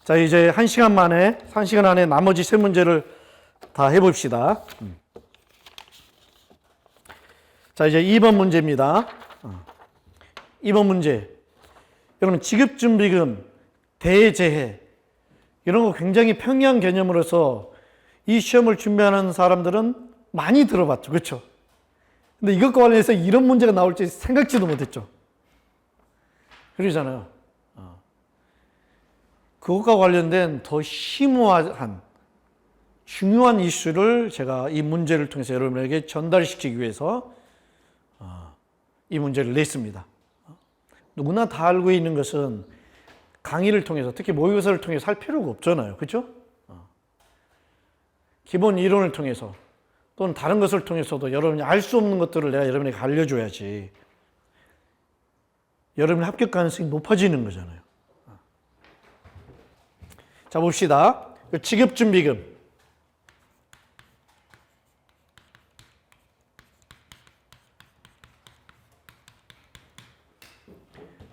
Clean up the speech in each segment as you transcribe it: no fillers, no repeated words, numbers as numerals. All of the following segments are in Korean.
자, 이제 1시간 안에 나머지 세 문제를 다 해봅시다. 자, 이제 2번 문제입니다. 2번 문제. 여러분, 지급준비금, 대재해, 이런 거 굉장히 평이한 개념으로서 이 시험을 준비하는 사람들은 많이 들어봤죠. 그렇죠? 근데 이것과 관련해서 이런 문제가 나올지 생각지도 못했죠. 그러잖아요. 그것과 관련된 더 심오한 중요한 이슈를 제가 이 문제를 통해서 여러분에게 전달시키기 위해서 이 문제를 냈습니다. 누구나 다 알고 있는 것은 강의를 통해서, 특히 모의고사를 통해서 할 필요가 없잖아요. 그렇죠? 기본 이론을 통해서 또는 다른 것을 통해서도 여러분이 알 수 없는 것들을 내가 여러분에게 알려줘야지 여러분의 합격 가능성이 높아지는 거잖아요. 자, 봅시다. 지급준비금.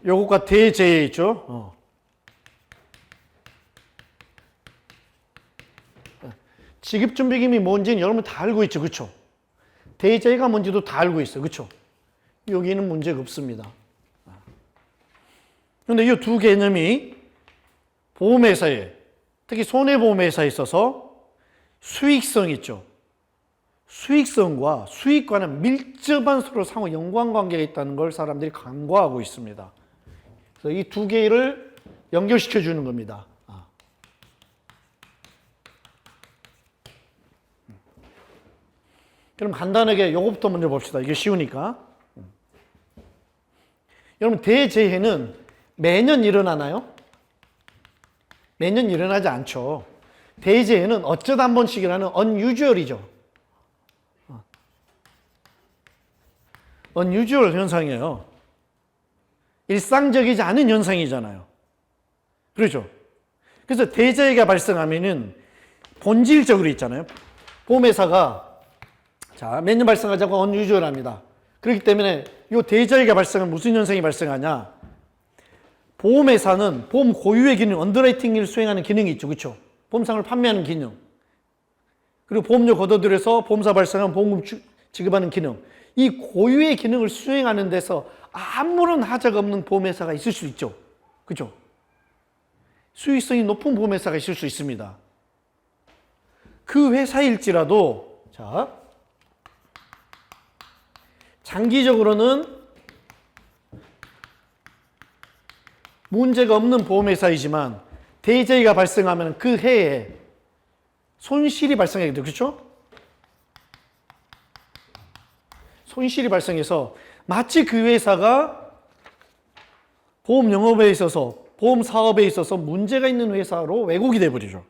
요것과 대재해 있죠. 지급준비금이 뭔지는 여러분 다 알고 있죠. 그렇죠? 대재해가 뭔지도 다 알고 있어요. 그렇죠? 여기는 문제가 없습니다. 그런데 이 두 개념이 보험회사에, 특히 손해보험회사에 있어서 수익성 있죠. 수익성과 수익과는 밀접한 서로 상호 연관관계가 있다는 걸 사람들이 간과하고 있습니다. 그래서 이 두 개를 연결시켜 주는 겁니다. 그럼 간단하게 이것부터 먼저 봅시다. 이게 쉬우니까. 여러분, 대재해는 매년 일어나나요? 매년 일어나지 않죠. 대재해는 어쩌다 한 번씩 일어나는 unusual이죠. unusual 현상이에요. 일상적이지 않은 현상이잖아요. 그렇죠? 그래서 대재해가 발생하면은 본질적으로 있잖아요. 보험회사가 자, 매년 발생하자고 unusual합니다. 그렇기 때문에 이 대재해가 발생하면 무슨 현상이 발생하냐? 보험회사는 보험 고유의 기능, 언더라이팅을 수행하는 기능이 있죠. 그렇죠? 보험상을 판매하는 기능. 그리고 보험료 걷어들여서 보험사 발생하면 보험금 지급하는 기능. 이 고유의 기능을 수행하는 데서 아무런 하자가 없는 보험회사가 있을 수 있죠. 그렇죠? 수익성이 높은 보험회사가 있을 수 있습니다. 그 회사일지라도 자, 장기적으로는 문제가 없는 보험회사이지만 대재해가 발생하면 그 해에 손실이 발생하게 돼요. 그렇죠? 손실이 발생해서 마치 그 회사가 보험 영업에 있어서, 보험 사업에 있어서 문제가 있는 회사로 왜곡이 돼버리죠.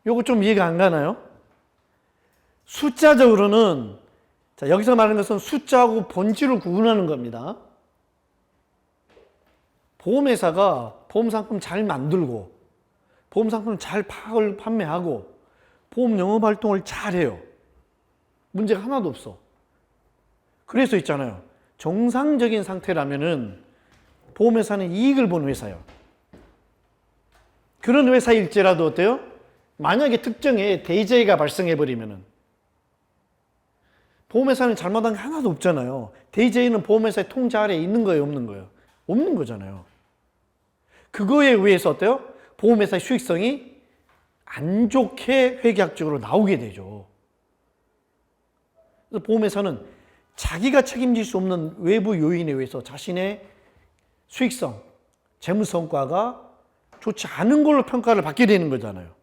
요거 좀 이해가 안 가나요? 숫자적으로는, 자, 여기서 말하는 것은 숫자하고 본질을 구분하는 겁니다. 보험회사가 보험상품 잘 만들고, 보험상품 잘 판매하고, 보험 영업활동을 잘해요. 문제가 하나도 없어. 그래서 있잖아요. 정상적인 상태라면은 보험회사는 이익을 보는 회사예요. 그런 회사일지라도 어때요? 만약에 특정에 대재해가 발생해버리면은 보험회사는 잘못한 게 하나도 없잖아요. 대재해는 보험회사의 통제 아래에 있는 거예요, 없는 거예요? 없는 거잖아요. 그거에 의해서 어때요? 보험회사의 수익성이 안 좋게 회계학적으로 나오게 되죠. 그래서 보험회사는 자기가 책임질 수 없는 외부 요인에 의해서 자신의 수익성, 재무성과가 좋지 않은 걸로 평가를 받게 되는 거잖아요.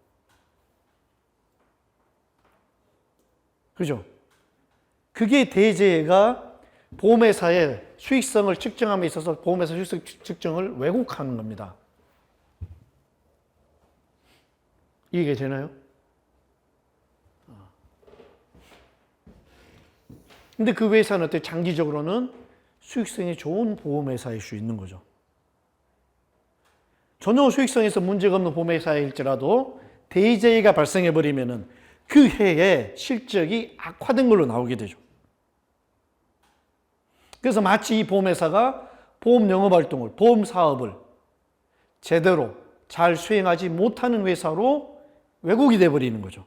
그죠? 그게 대재해가 보험회사의 수익성을 측정함에 있어서 보험회사 수익성 측정을 왜곡하는 겁니다. 이해가 되나요? 근데 그 회사는 어때? 장기적으로는 수익성이 좋은 보험회사일 수 있는 거죠. 전혀 수익성에서 문제가 없는 보험회사일지라도 대재해가 발생해버리면은 그 해에 실적이 악화된 걸로 나오게 되죠. 그래서 마치 이 보험회사가 보험 영업활동을, 보험 사업을 제대로 잘 수행하지 못하는 회사로 왜곡이 돼버리는 거죠.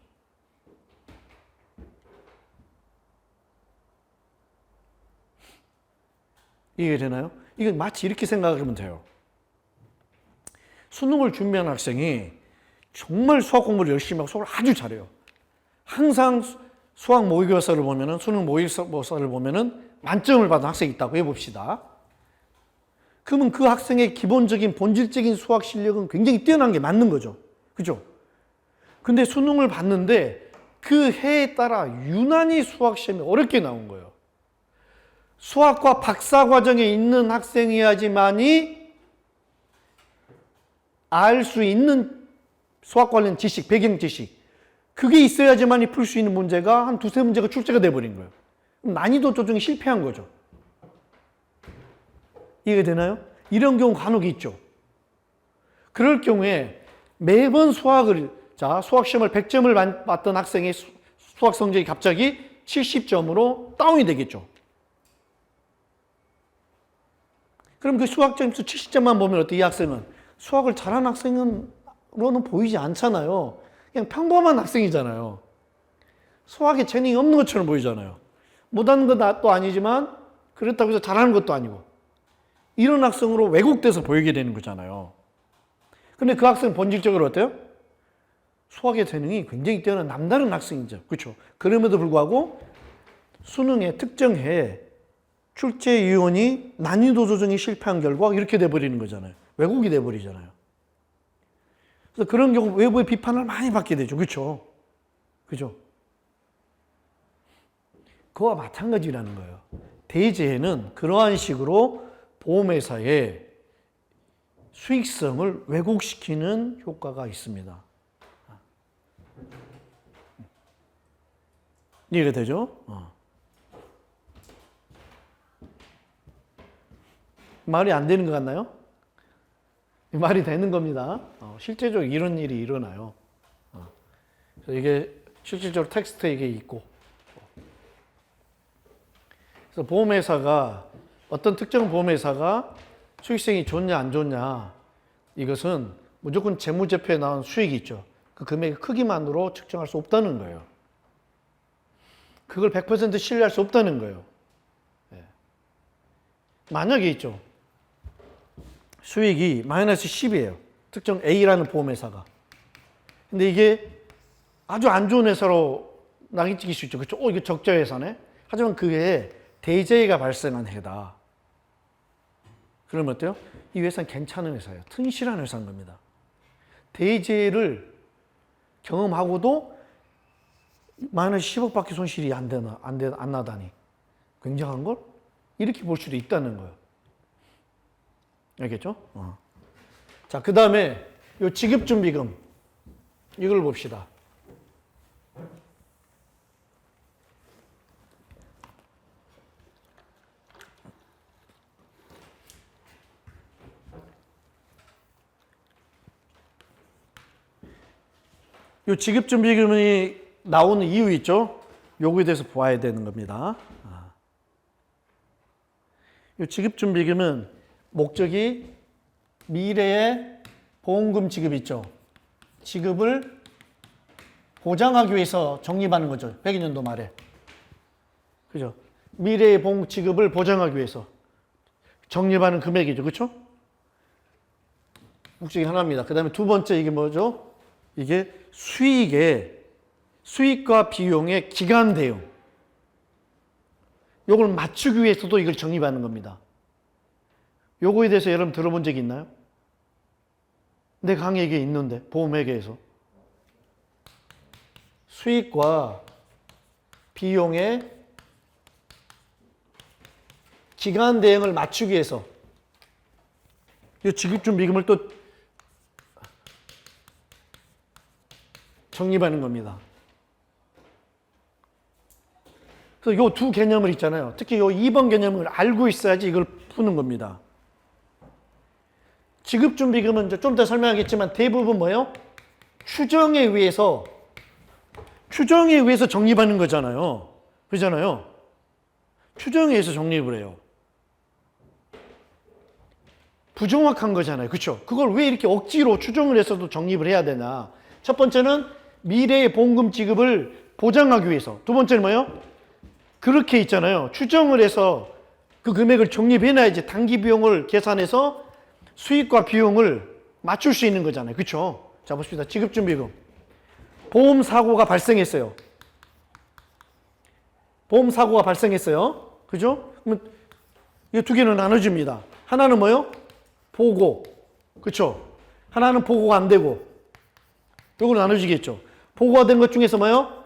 이해가 되나요? 이건 마치 이렇게 생각하면 돼요. 수능을 준비하는 학생이 정말 수학 공부를 열심히 하고 수학을 아주 잘해요. 항상 수학 모의고사를 보면은, 수능 모의고사를 보면은 만점을 받은 학생이 있다고 해봅시다. 그러면 그 학생의 기본적인 본질적인 수학 실력은 굉장히 뛰어난 게 맞는 거죠. 그죠? 근데 수능을 봤는데 그 해에 따라 유난히 수학 시험이 어렵게 나온 거예요. 수학과 박사 과정에 있는 학생이야지만이 알 수 있는 수학 관련 지식, 배경 지식, 그게 있어야지만이 풀 수 있는 문제가 한 두세 문제가 출제가 돼버린 거예요. 난이도 조정이 실패한 거죠. 이해가 되나요? 이런 경우 간혹 있죠. 그럴 경우에 매번 수학 시험을 100점을 맞던 학생의 수학 성적이 갑자기 70점으로 다운이 되겠죠. 그럼 그 수학 점수 70점만 보면 어때? 이 학생은 수학을 잘하는 학생으로는 보이지 않잖아요. 그냥 평범한 학생이잖아요. 수학에 재능이 없는 것처럼 보이잖아요. 못하는 것도 아니지만 그렇다고 해서 잘하는 것도 아니고, 이런 학생으로 왜곡돼서 보이게 되는 거잖아요. 근데 그 학생은 본질적으로 어때요? 수학의 재능이 굉장히 뛰어난 남다른 학생이죠. 그렇죠? 그럼에도 불구하고 수능의 특정 해에 출제위원이 난이도 조정이 실패한 결과 이렇게 돼버리는 거잖아요. 왜곡이 돼버리잖아요. 그래서 그런 경우 외부의 비판을 많이 받게 되죠. 그렇죠? 그죠? 그와 마찬가지라는 거예요. 대제에는 그러한 식으로 보험회사의 수익성을 왜곡시키는 효과가 있습니다. 이해가 되죠? 말이 안 되는 것 같나요? 말이 되는 겁니다. 실제적으로 이런 일이 일어나요. 그래서 이게 실질적으로 텍스트에 이게 있고. 그래서 보험회사가, 어떤 특정 보험회사가 수익성이 좋냐 안 좋냐, 이것은 무조건 재무제표에 나온 수익이 있죠. 그 금액의 크기만으로 측정할 수 없다는 거예요. 그걸 100% 신뢰할 수 없다는 거예요. 만약에 있죠. 수익이 마이너스 10이에요. 특정 A라는 보험회사가. 근데 이게 아주 안 좋은 회사로 낙인 찍힐 수 있죠. 그렇죠? 이거 적자 회사네. 하지만 그 해에 대재해가 발생한 해다. 그러면 어때요? 이 회사는 괜찮은 회사예요. 튼실한 회사인 겁니다. 대재해를 경험하고도 마이너스 10억밖에 손실이 안 나다니. 굉장한 걸? 이렇게 볼 수도 있다는 거예요. 알겠죠? 자, 그 다음에 요 지급준비금, 이걸 봅시다. 요 지급준비금이 나오는 이유 있죠? 요거에 대해서 보아야 되는 겁니다. 요 지급준비금은 목적이 미래의 보험금 지급 있죠. 지급을 보장하기 위해서 적립하는 거죠. 100년도 말에. 그죠? 미래의 보험 지급을 보장하기 위해서 적립하는 금액이죠. 그렇죠? 목적이 하나입니다. 그 다음에 두 번째 이게 뭐죠? 이게 수익과 비용의 기간 대응. 요걸 맞추기 위해서도 이걸 적립하는 겁니다. 요거에 대해서 여러분 들어본 적이 있나요? 내 강의에 있는데, 보험회계에서. 수익과 비용의 기간 대응을 맞추기 위해서 이 지급준비금을 또 적립하는 겁니다. 그래서 요 두 개념을 있잖아요. 특히 요 2번 개념을 알고 있어야지 이걸 푸는 겁니다. 지급준비금은 좀 더 설명하겠지만 대부분 뭐예요? 추정에 의해서 적립하는 거잖아요. 그렇잖아요. 추정에 의해서 적립을 해요. 부정확한 거잖아요. 그렇죠? 그걸 왜 이렇게 억지로 추정을 해서도 적립을 해야 되나? 첫 번째는 미래의 보험금 지급을 보장하기 위해서. 두 번째는 뭐예요? 그렇게 있잖아요. 추정을 해서 그 금액을 적립해놔야지 단기 비용을 계산해서 수익과 비용을 맞출 수 있는 거잖아요. 그렇죠? 자, 보십시다. 지급준비금. 보험 사고가 발생했어요. 보험 사고가 발생했어요. 그죠? 그러면 이 두 개는 나눠집니다. 하나는 뭐예요? 보고. 그렇죠? 하나는 보고가 안 되고. 요걸 나눠지겠죠. 보고가 된 것 중에서 뭐예요?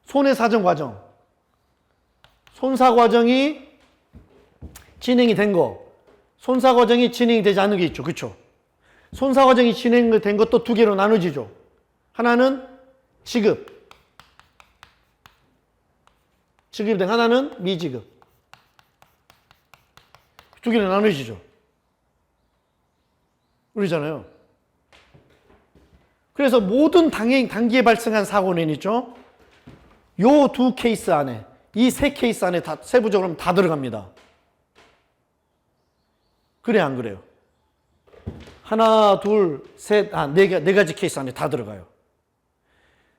손해사정 과정. 손사 과정이 진행이 된 거. 손사 과정이 진행이 되지 않는 게 있죠. 그렇죠? 손사 과정이 진행된 것도 두 개로 나눠지죠. 하나는 지급. 지급된 하나는 미지급. 두 개로 나눠지죠. 그러잖아요. 그래서 모든 단기에 발생한 사고는 있죠. 요 두 케이스 안에, 이 세 케이스 안에 다 세부적으로 다 들어갑니다. 그래, 안 그래요? 하나, 둘, 셋, 네 가지 케이스 안에 다 들어가요.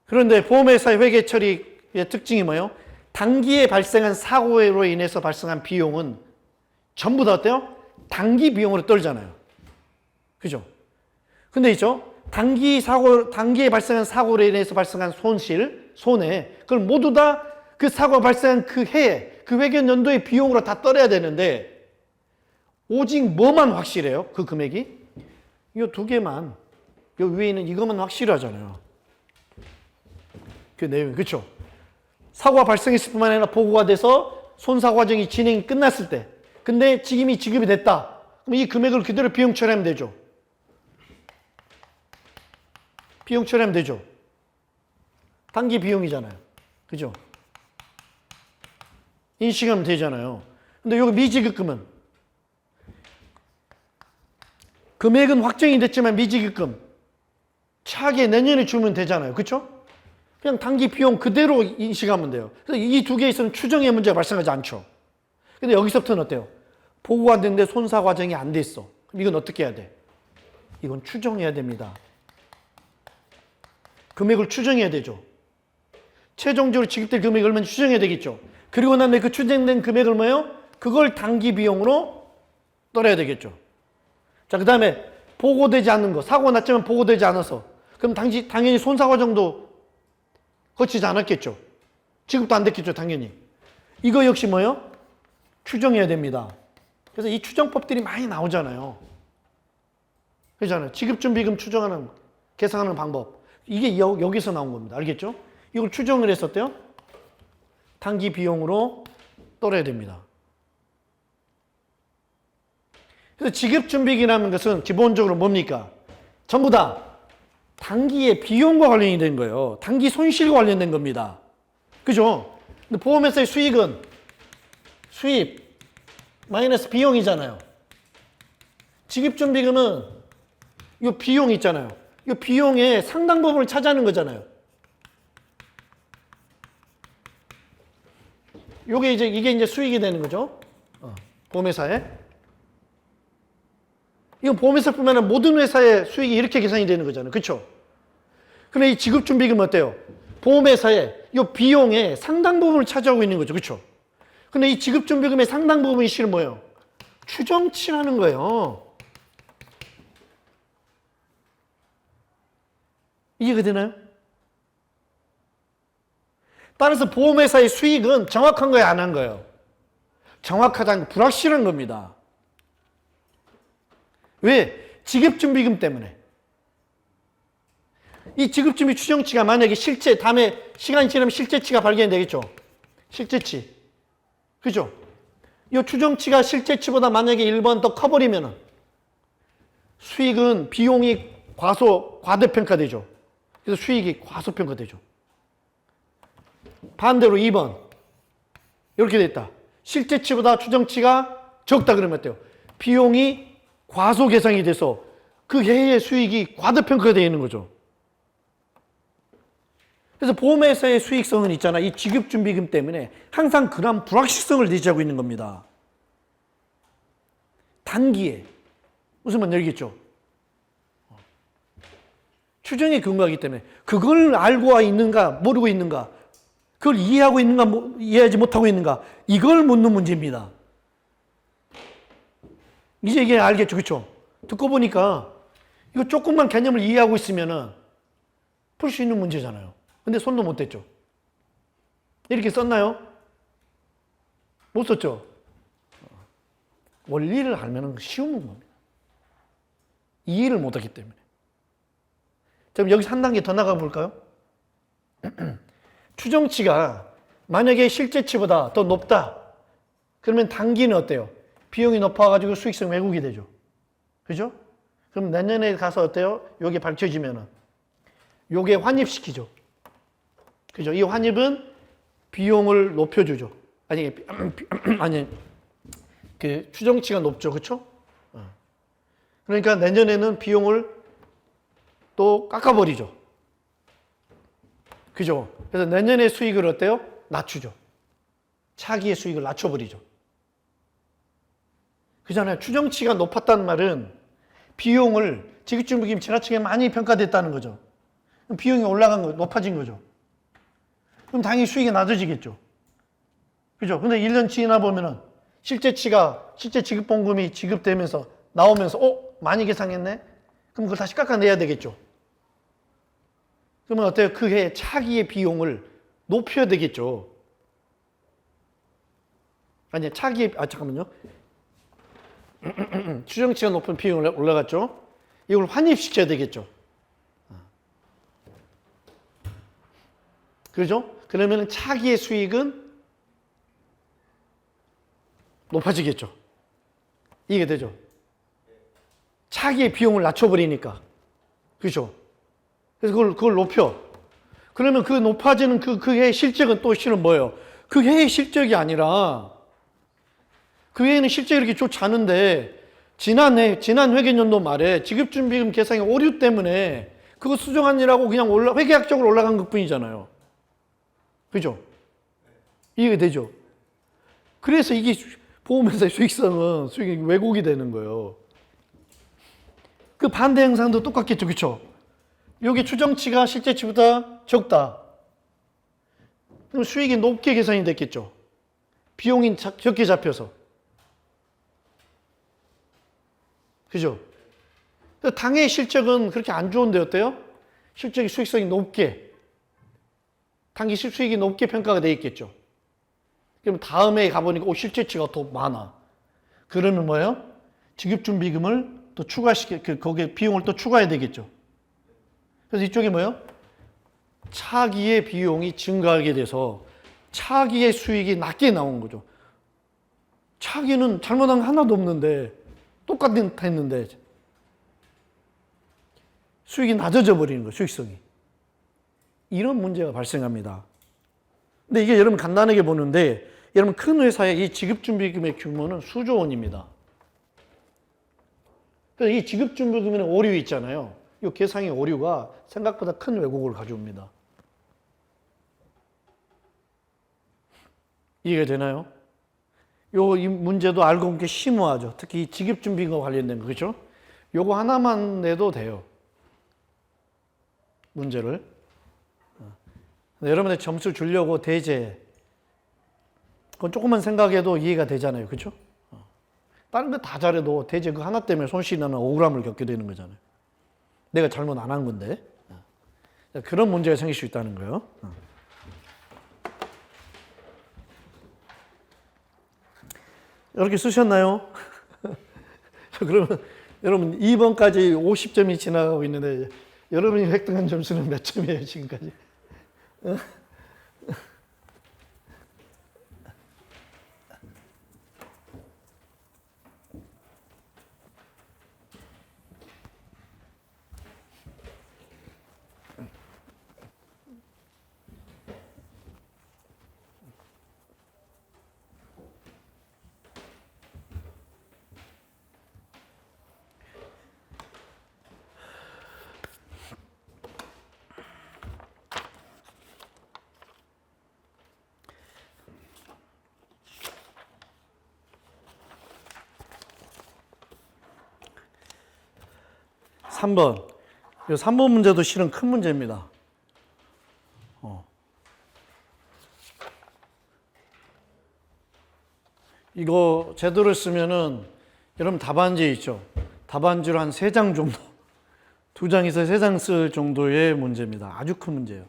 그런데 보험회사의 회계 처리의 특징이 뭐예요? 단기에 발생한 사고로 인해서 발생한 비용은 전부 다 어때요? 단기 비용으로 떨잖아요. 그죠? 근데 있죠? 단기에 발생한 사고로 인해서 발생한 손해, 그걸 모두 다 그 사고가 발생한 그 해에, 그 회계 연도의 비용으로 다 떨어야 되는데, 오직 뭐만 확실해요? 그 금액이? 이 두 개만, 이 위에 있는 이것만 확실하잖아요. 그 내용이, 그쵸? 사고가 발생했을 뿐만 아니라 보고가 돼서 손사 과정이 진행이 끝났을 때, 근데 지금이 지급이 됐다. 그럼 이 금액을 그대로 비용 처리하면 되죠. 비용 처리하면 되죠. 단기 비용이잖아요. 그죠? 인식하면 되잖아요. 근데 여기 미지급금은 금액은 확정이 됐지만 미지급금 차게 내년에 주면 되잖아요. 그렇죠? 그냥 단기 비용 그대로 인식하면 돼요. 그래서 이 두 개에 있어서는 추정의 문제가 발생하지 않죠. 근데 여기서부터는 어때요? 보고가 됐는데 손사 과정이 안 됐어. 그럼 이건 어떻게 해야 돼? 이건 추정해야 됩니다. 금액을 추정해야 되죠. 최종적으로 지급될 금액이 얼마인지 추정해야 되겠죠. 그리고 난 그 추정된 금액을 뭐예요? 그걸 단기 비용으로 떨어야 되겠죠. 자, 그 다음에 보고되지 않는 거. 사고 났지만 보고되지 않아서. 그럼 당연히 손사 과정도 거치지 않았겠죠. 지급도 안 됐겠죠, 당연히. 이거 역시 뭐예요? 추정해야 됩니다. 그래서 이 추정법들이 많이 나오잖아요. 그렇잖아요. 지급준비금 추정하는, 계산하는 방법. 이게 여기서 나온 겁니다. 알겠죠? 이걸 추정을 했었대요. 단기 비용으로 떨어야 됩니다. 그래서 지급준비금이라는 것은 기본적으로 뭡니까? 전부 다 단기의 비용과 관련이 된 거예요. 단기 손실과 관련된 겁니다. 그죠? 근데 보험회사의 수익은 수입 마이너스 비용이잖아요. 지급준비금은 이 비용 있잖아요. 이 비용의 상당 부분을 차지하는 거잖아요. 이게 이제 수익이 되는 거죠. 보험회사에. 이건 보험회사뿐만 아니라 모든 회사의 수익이 이렇게 계산이 되는 거잖아요. 그렇죠? 근데 이 지급준비금은 어때요? 보험회사의 이 비용의 상당 부분을 차지하고 있는 거죠. 그렇죠? 근데 이 지급준비금의 상당 부분이 실은 뭐예요? 추정치라는 거예요. 이해가 되나요? 따라서 보험회사의 수익은 정확한 거예요, 안 한 거예요? 정확하지 않고 불확실한 겁니다. 왜? 지급준비금 때문에. 이 지급준비 추정치가 만약에 다음에 시간이 지나면 실제치가 발견이 되겠죠? 실제치. 그죠? 이 추정치가 실제치보다 만약에 1번 더 커버리면은 수익은 비용이 과대평가되죠. 그래서 수익이 과소평가되죠. 반대로 2번. 이렇게 됐다. 실제치보다 추정치가 적다 그러면 어때요? 비용이 과소계상이 돼서 그 해의 수익이 과대평가가 되어 있는 거죠. 그래서 보험회사의 수익성은 있잖아. 이 지급준비금 때문에 항상 그런 불확실성을 내재하고 있는 겁니다. 단기에. 무슨 말인지 알겠죠? 추정에 근거하기 때문에 그걸 알고 있는가 모르고 있는가, 그걸 이해하고 있는가 이해하지 못하고 있는가, 이걸 묻는 문제입니다. 이제 이게 알겠죠? 그렇죠? 듣고 보니까 이거 조금만 개념을 이해하고 있으면은 풀 수 있는 문제잖아요. 근데 손도 못 댔죠. 이렇게 썼나요? 못 썼죠? 원리를 알면 쉬운 겁니다. 이해를 못하기 때문에. 그럼 여기서 한 단계 더 나가 볼까요? 추정치가 만약에 실제치보다 더 높다. 그러면 단기는 어때요? 비용이 높아가지고 수익성 왜곡이 되죠. 그죠? 그럼 내년에 가서 어때요? 요게 밝혀지면은 요게 환입시키죠. 그죠? 이 환입은 비용을 높여주죠. 아니, 그 추정치가 높죠. 그쵸? 그러니까 내년에는 비용을 또 깎아버리죠. 그죠? 그래서 내년의 수익을 어때요? 낮추죠. 차기의 수익을 낮춰버리죠. 그잖아요. 추정치가 높았다는 말은 비용을 지급준비금 지나치게 많이 평가됐다는 거죠. 그럼 비용이 올라간 거, 높아진 거죠. 그럼 당연히 수익이 낮아지겠죠. 그죠? 근데 1년 지나 보면은 실제 지급보험금이 지급되면서 나오면서, 많이 계상했네? 그럼 그걸 다시 깎아내야 되겠죠. 그러면 어때요? 그 해 차기의 비용을 높여야 되겠죠. 아니, 잠깐만요. 추정치가 높은 비용이 올라갔죠. 이걸 환입시켜야 되겠죠. 그죠? 그러면 차기의 수익은 높아지겠죠. 이게 되죠. 차기의 비용을 낮춰버리니까. 그죠? 그래서 그걸 높여. 그러면 그 높아지는 그 해의 실적은 또 실은 뭐예요? 그 해의 실적이 아니라, 그 해에는 실적이 이렇게 좋지 않은데, 지난 회계연도 말에 지급준비금 계상의 오류 때문에 그거 수정하느라고 그냥 회계학적으로 올라간 것 뿐이잖아요. 그죠? 이해가 되죠? 그래서 이게 보험회사의 수익성은 수익이 왜곡이 되는 거예요. 그 반대 형상도 똑같겠죠. 그렇죠? 여기 추정치가 실제치보다 적다. 그럼 수익이 높게 계산이 됐겠죠. 비용이 적게 잡혀서. 그죠? 당해 실적은 그렇게 안 좋은데 어때요? 실적이 수익성이 높게, 단기 수익이 높게 평가가 돼 있겠죠. 그럼 다음에 가보니까 실제치가 더 많아. 그러면 뭐예요? 지급준비금을 또 거기에 비용을 또 추가해야 되겠죠. 그래서 이쪽에 뭐예요? 차기의 비용이 증가하게 돼서 차기의 수익이 낮게 나온 거죠. 차기는 잘못한 거 하나도 없는데, 똑같은 다 했는데, 수익이 낮아져 버리는 거예요, 수익성이. 이런 문제가 발생합니다. 근데 이게 여러분 간단하게 보는데, 여러분 큰 회사의 이 지급준비금의 규모는 수조 원입니다. 그래서 이 지급준비금에는 오류 있잖아요. 이 계상의 오류가 생각보다 큰 왜곡을 가져옵니다. 이해가 되나요? 이 문제도 알고 보면 심오하죠. 특히 지급준비금과 관련된 거, 그렇죠? 요거 하나만 내도 돼요. 문제를. 여러분들 점수 주려고 대제, 그건 조금만 생각해도 이해가 되잖아요. 그렇죠? 다른 거 다 잘해도 대제 그 하나 때문에 손실이 나는 억울함을 겪게 되는 거잖아요. 내가 잘못 안 한 건데. 그런 문제가 생길 수 있다는 거예요. 이렇게 쓰셨나요? 그러면 여러분 2번까지 50점이 지나가고 있는데 여러분이 획득한 점수는 몇 점이에요, 지금까지? 3번. 이 3번 문제도 실은 큰 문제입니다. 이거 제대로 쓰면은 여러분 답안지 있죠? 답안지로 한 3장 정도, 2장에서 3장 쓸 정도의 문제입니다. 아주 큰 문제예요.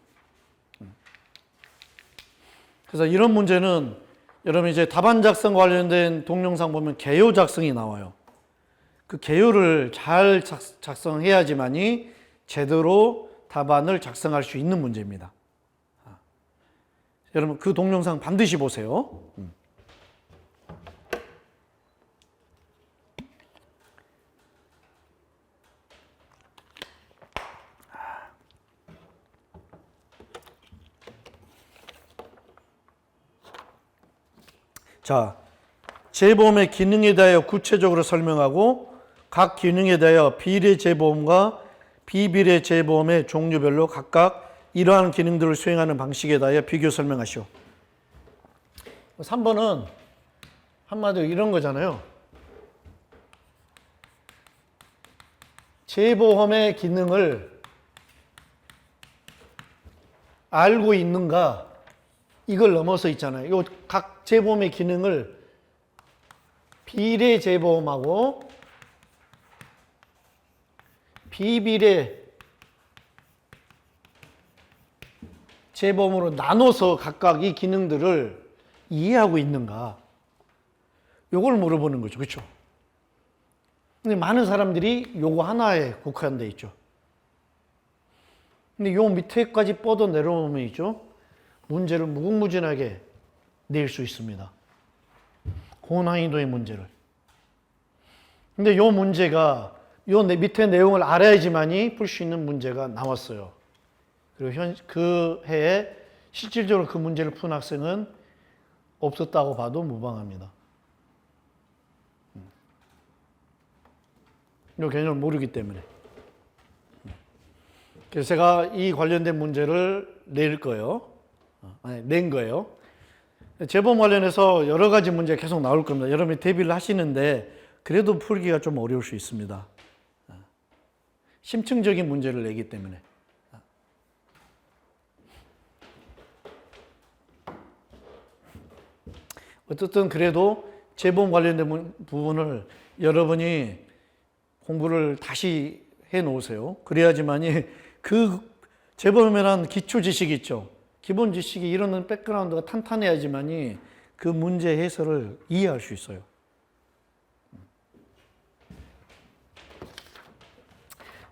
그래서 이런 문제는 여러분 이제 답안 작성 관련된 동영상 보면 개요 작성이 나와요. 그 개요를 잘 작성해야지만이 제대로 답안을 작성할 수 있는 문제입니다. 여러분 그 동영상 반드시 보세요. 자, 재보험의 기능에 대하여 구체적으로 설명하고 각 기능에 대하여 비례 재보험과 비비례 재보험의 종류별로 각각 이러한 기능들을 수행하는 방식에 대하여 비교 설명하시오. 3번은 한마디로 이런 거잖아요. 재보험의 기능을 알고 있는가? 이걸 넘어서 있잖아요. 요 각 재보험의 기능을 비례 재보험하고 비비례 재보험으로 나눠서 각각 이 기능들을 이해하고 있는가? 요걸 물어보는 거죠. 그렇죠? 근데 많은 사람들이 요거 하나에 국한돼 있죠. 근데 요 밑에까지 뻗어 내려오면 있죠. 문제를 무궁무진하게 낼 수 있습니다. 고난이도의 문제를. 근데 요 문제가 요 밑에 내용을 알아야지만이 풀 수 있는 문제가 나왔어요. 그리고 그 해에 실질적으로 그 문제를 푼 학생은 없었다고 봐도 무방합니다. 이 개념을 모르기 때문에. 그래서 제가 이 관련된 문제를 낸 거예요. 재보험 관련해서 여러 가지 문제가 계속 나올 겁니다. 여러분이 대비를 하시는데 그래도 풀기가 좀 어려울 수 있습니다. 심층적인 문제를 내기 때문에. 어쨌든 그래도 재보험 관련된 부분을 여러분이 공부를 다시 해 놓으세요. 그래야지만이 그 재보험에 대한 기초 지식이 있죠. 기본 지식이 이런 백그라운드가 탄탄해야지만이 그 문제 해설을 이해할 수 있어요.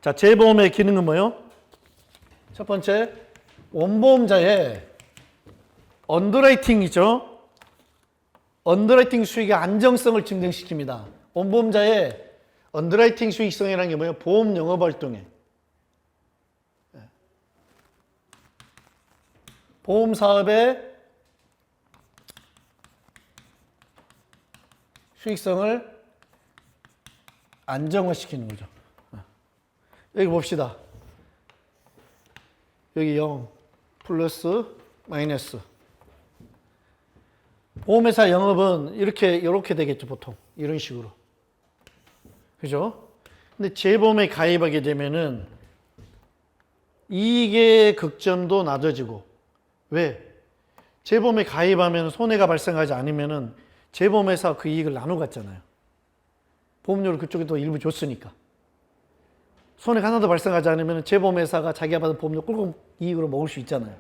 자, 재보험의 기능은 뭐예요? 첫 번째, 원보험자의 언더라이팅이죠. 언더라이팅 수익의 안정성을 증정시킵니다. 원보험자의 언더라이팅 수익성이라는 게 뭐예요? 보험 영업 활동에 보험 사업의 수익성을 안정화시키는 거죠. 여기 봅시다. 여기 0 플러스 마이너스. 보험회사 영업은 이렇게 되겠죠, 보통. 이런 식으로. 그죠? 근데 재보험에 가입하게 되면은 이익의 극점도 낮아지고. 왜? 재보험에 가입하면 손해가 발생하지 않으면은 재보험회사 그 이익을 나눠 갔잖아요. 보험료를 그쪽에 또 일부 줬으니까. 손해가 하나도 발생하지 않으면 재보험회사가 자기가 받은 보험료 꿀꺽 이익으로 먹을 수 있잖아요.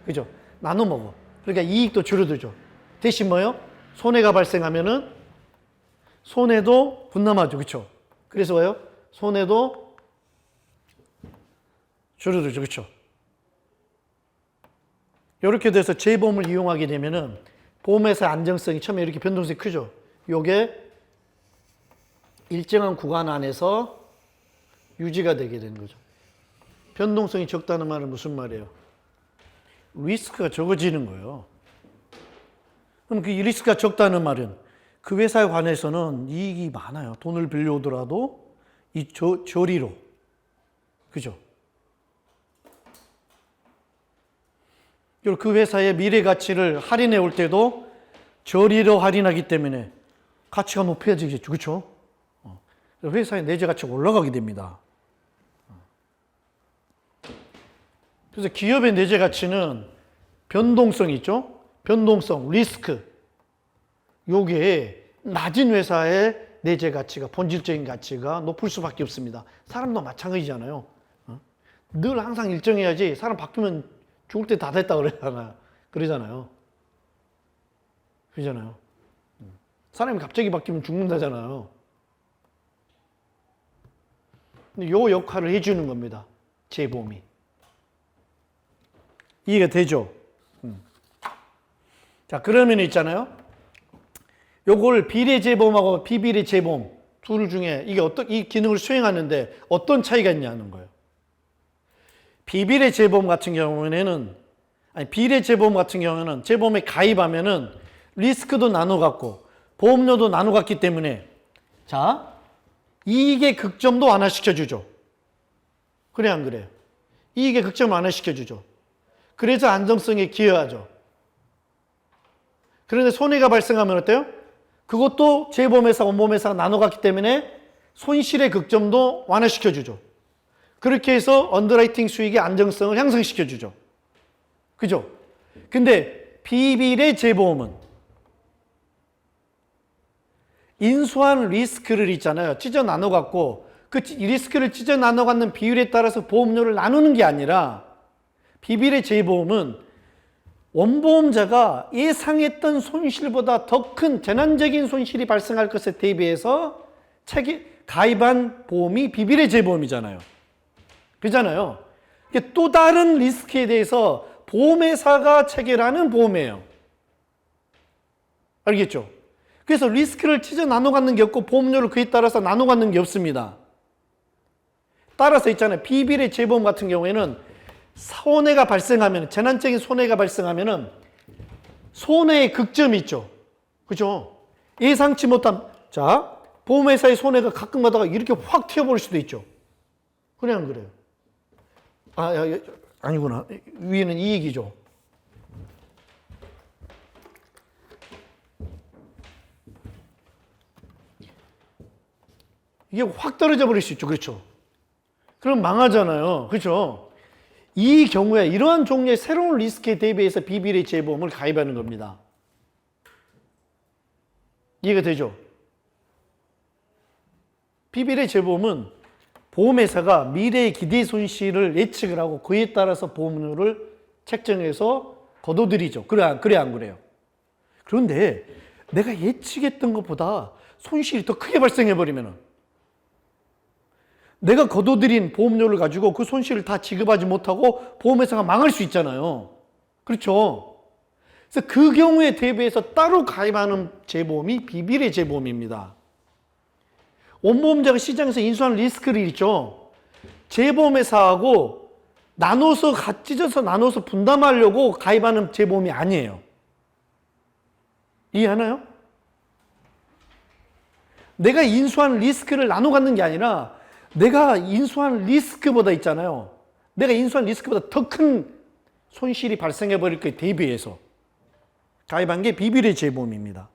그죠? 나눠 먹어. 그러니까 이익도 줄어들죠. 대신 뭐요? 손해가 발생하면은 손해도 분담하죠. 그렇죠? 그래서 뭐예요? 손해도 줄어들죠. 그렇죠? 이렇게 돼서 재보험을 이용하게 되면은 보험회사 안정성이 처음에 이렇게 변동성이 크죠. 요게 일정한 구간 안에서 유지가 되게 되는 거죠. 변동성이 적다는 말은 무슨 말이에요? 리스크가 적어지는 거예요. 그럼 그 리스크가 적다는 말은 그 회사에 관해서는 이익이 많아요. 돈을 빌려오더라도 이 저리로. 그죠? 그리고 그 회사의 미래 가치를 할인해 올 때도 저리로 할인하기 때문에 가치가 높아지겠죠. 그렇죠? 회사의 내재 가치가 올라가게 됩니다. 그래서 기업의 내재 가치는 변동성 있죠? 변동성, 리스크. 요게 낮은 회사의 내재 가치가, 본질적인 가치가 높을 수밖에 없습니다. 사람도 마찬가지잖아요. 늘 항상 일정해야지 사람 바뀌면 죽을 때 다 됐다 그러잖아요. 그러잖아요. 사람이 갑자기 바뀌면 죽는다잖아요. 근데 요 역할을 해주는 겁니다. 재보험이. 이해가 되죠? 자, 그러면 있잖아요. 요걸 비례재보험하고 비비례재보험 둘 중에 이 기능을 수행하는데 어떤 차이가 있냐는 거예요. 비례재보험 같은 경우에는, 비례재보험 같은 경우에는 재보험에 가입하면은 리스크도 나눠 갖고 보험료도 나눠 갖기 때문에, 자, 이익의 극점도 완화시켜 주죠. 그래 안 그래요? 이익의 극점 완화시켜 주죠. 그래서 안정성에 기여하죠. 그런데 손해가 발생하면 어때요? 그것도 재보험회사가 원보험회사가 나눠 갖기 때문에 손실의 극점도 완화시켜 주죠. 그렇게 해서 언더라이팅 수익의 안정성을 향상시켜 주죠. 그죠? 근데 비비례 재보험은 인수한 리스크를 있잖아요. 찢어 나눠 갖고 그 리스크를 찢어 나눠 갖는 비율에 따라서 보험료를 나누는 게 아니라, 비비례 재보험은 원보험자가 예상했던 손실보다 더 큰 재난적인 손실이 발생할 것에 대비해서 가입한 보험이 비비례 재보험이잖아요. 그잖아요. 이게 또 다른 리스크에 대해서 보험회사가 체결하는 보험이에요. 알겠죠? 그래서 리스크를 찢어 나눠 갖는 게 없고 보험료를 그에 따라서 나눠 갖는 게 없습니다. 따라서 있잖아요. 비비례 재보험 같은 경우에는 손해가 발생하면, 재난적인 손해가 발생하면은 손해의 극점이 있죠. 그죠? 예상치 못한, 자, 보험회사의 손해가 가끔 가다가 이렇게 확 튀어버릴 수도 있죠. 그래, 안 그래요? 아니구나. 위에는 이익이죠. 이게 확 떨어져 버릴 수 있죠. 그렇죠? 그럼 망하잖아요. 그렇죠? 이 경우에 이러한 종류의 새로운 리스크에 대비해서 비비례 재보험을 가입하는 겁니다. 이해가 되죠? 비비례 재보험은 보험회사가 미래의 기대 손실을 예측을 하고 그에 따라서 보험료를 책정해서 거둬들이죠. 그래 안 그래요? 그런데 내가 예측했던 것보다 손실이 더 크게 발생해버리면 내가 거둬들인 보험료를 가지고 그 손실을 다 지급하지 못하고 보험회사가 망할 수 있잖아요. 그렇죠? 그래서 그 경우에 대비해서 따로 가입하는 재보험이 비비례 재보험입니다. 원보험자가 시장에서 인수하는 리스크를 있죠. 재보험회사하고 찢어서 나눠서 분담하려고 가입하는 재보험이 아니에요. 이해하나요? 내가 인수한 리스크를 나눠 갖는 게 아니라 내가 인수한 리스크보다 있잖아요. 내가 인수한 리스크보다 더 큰 손실이 발생해 버릴 거에 대비해서 가입한 게 비비례 재보험입니다.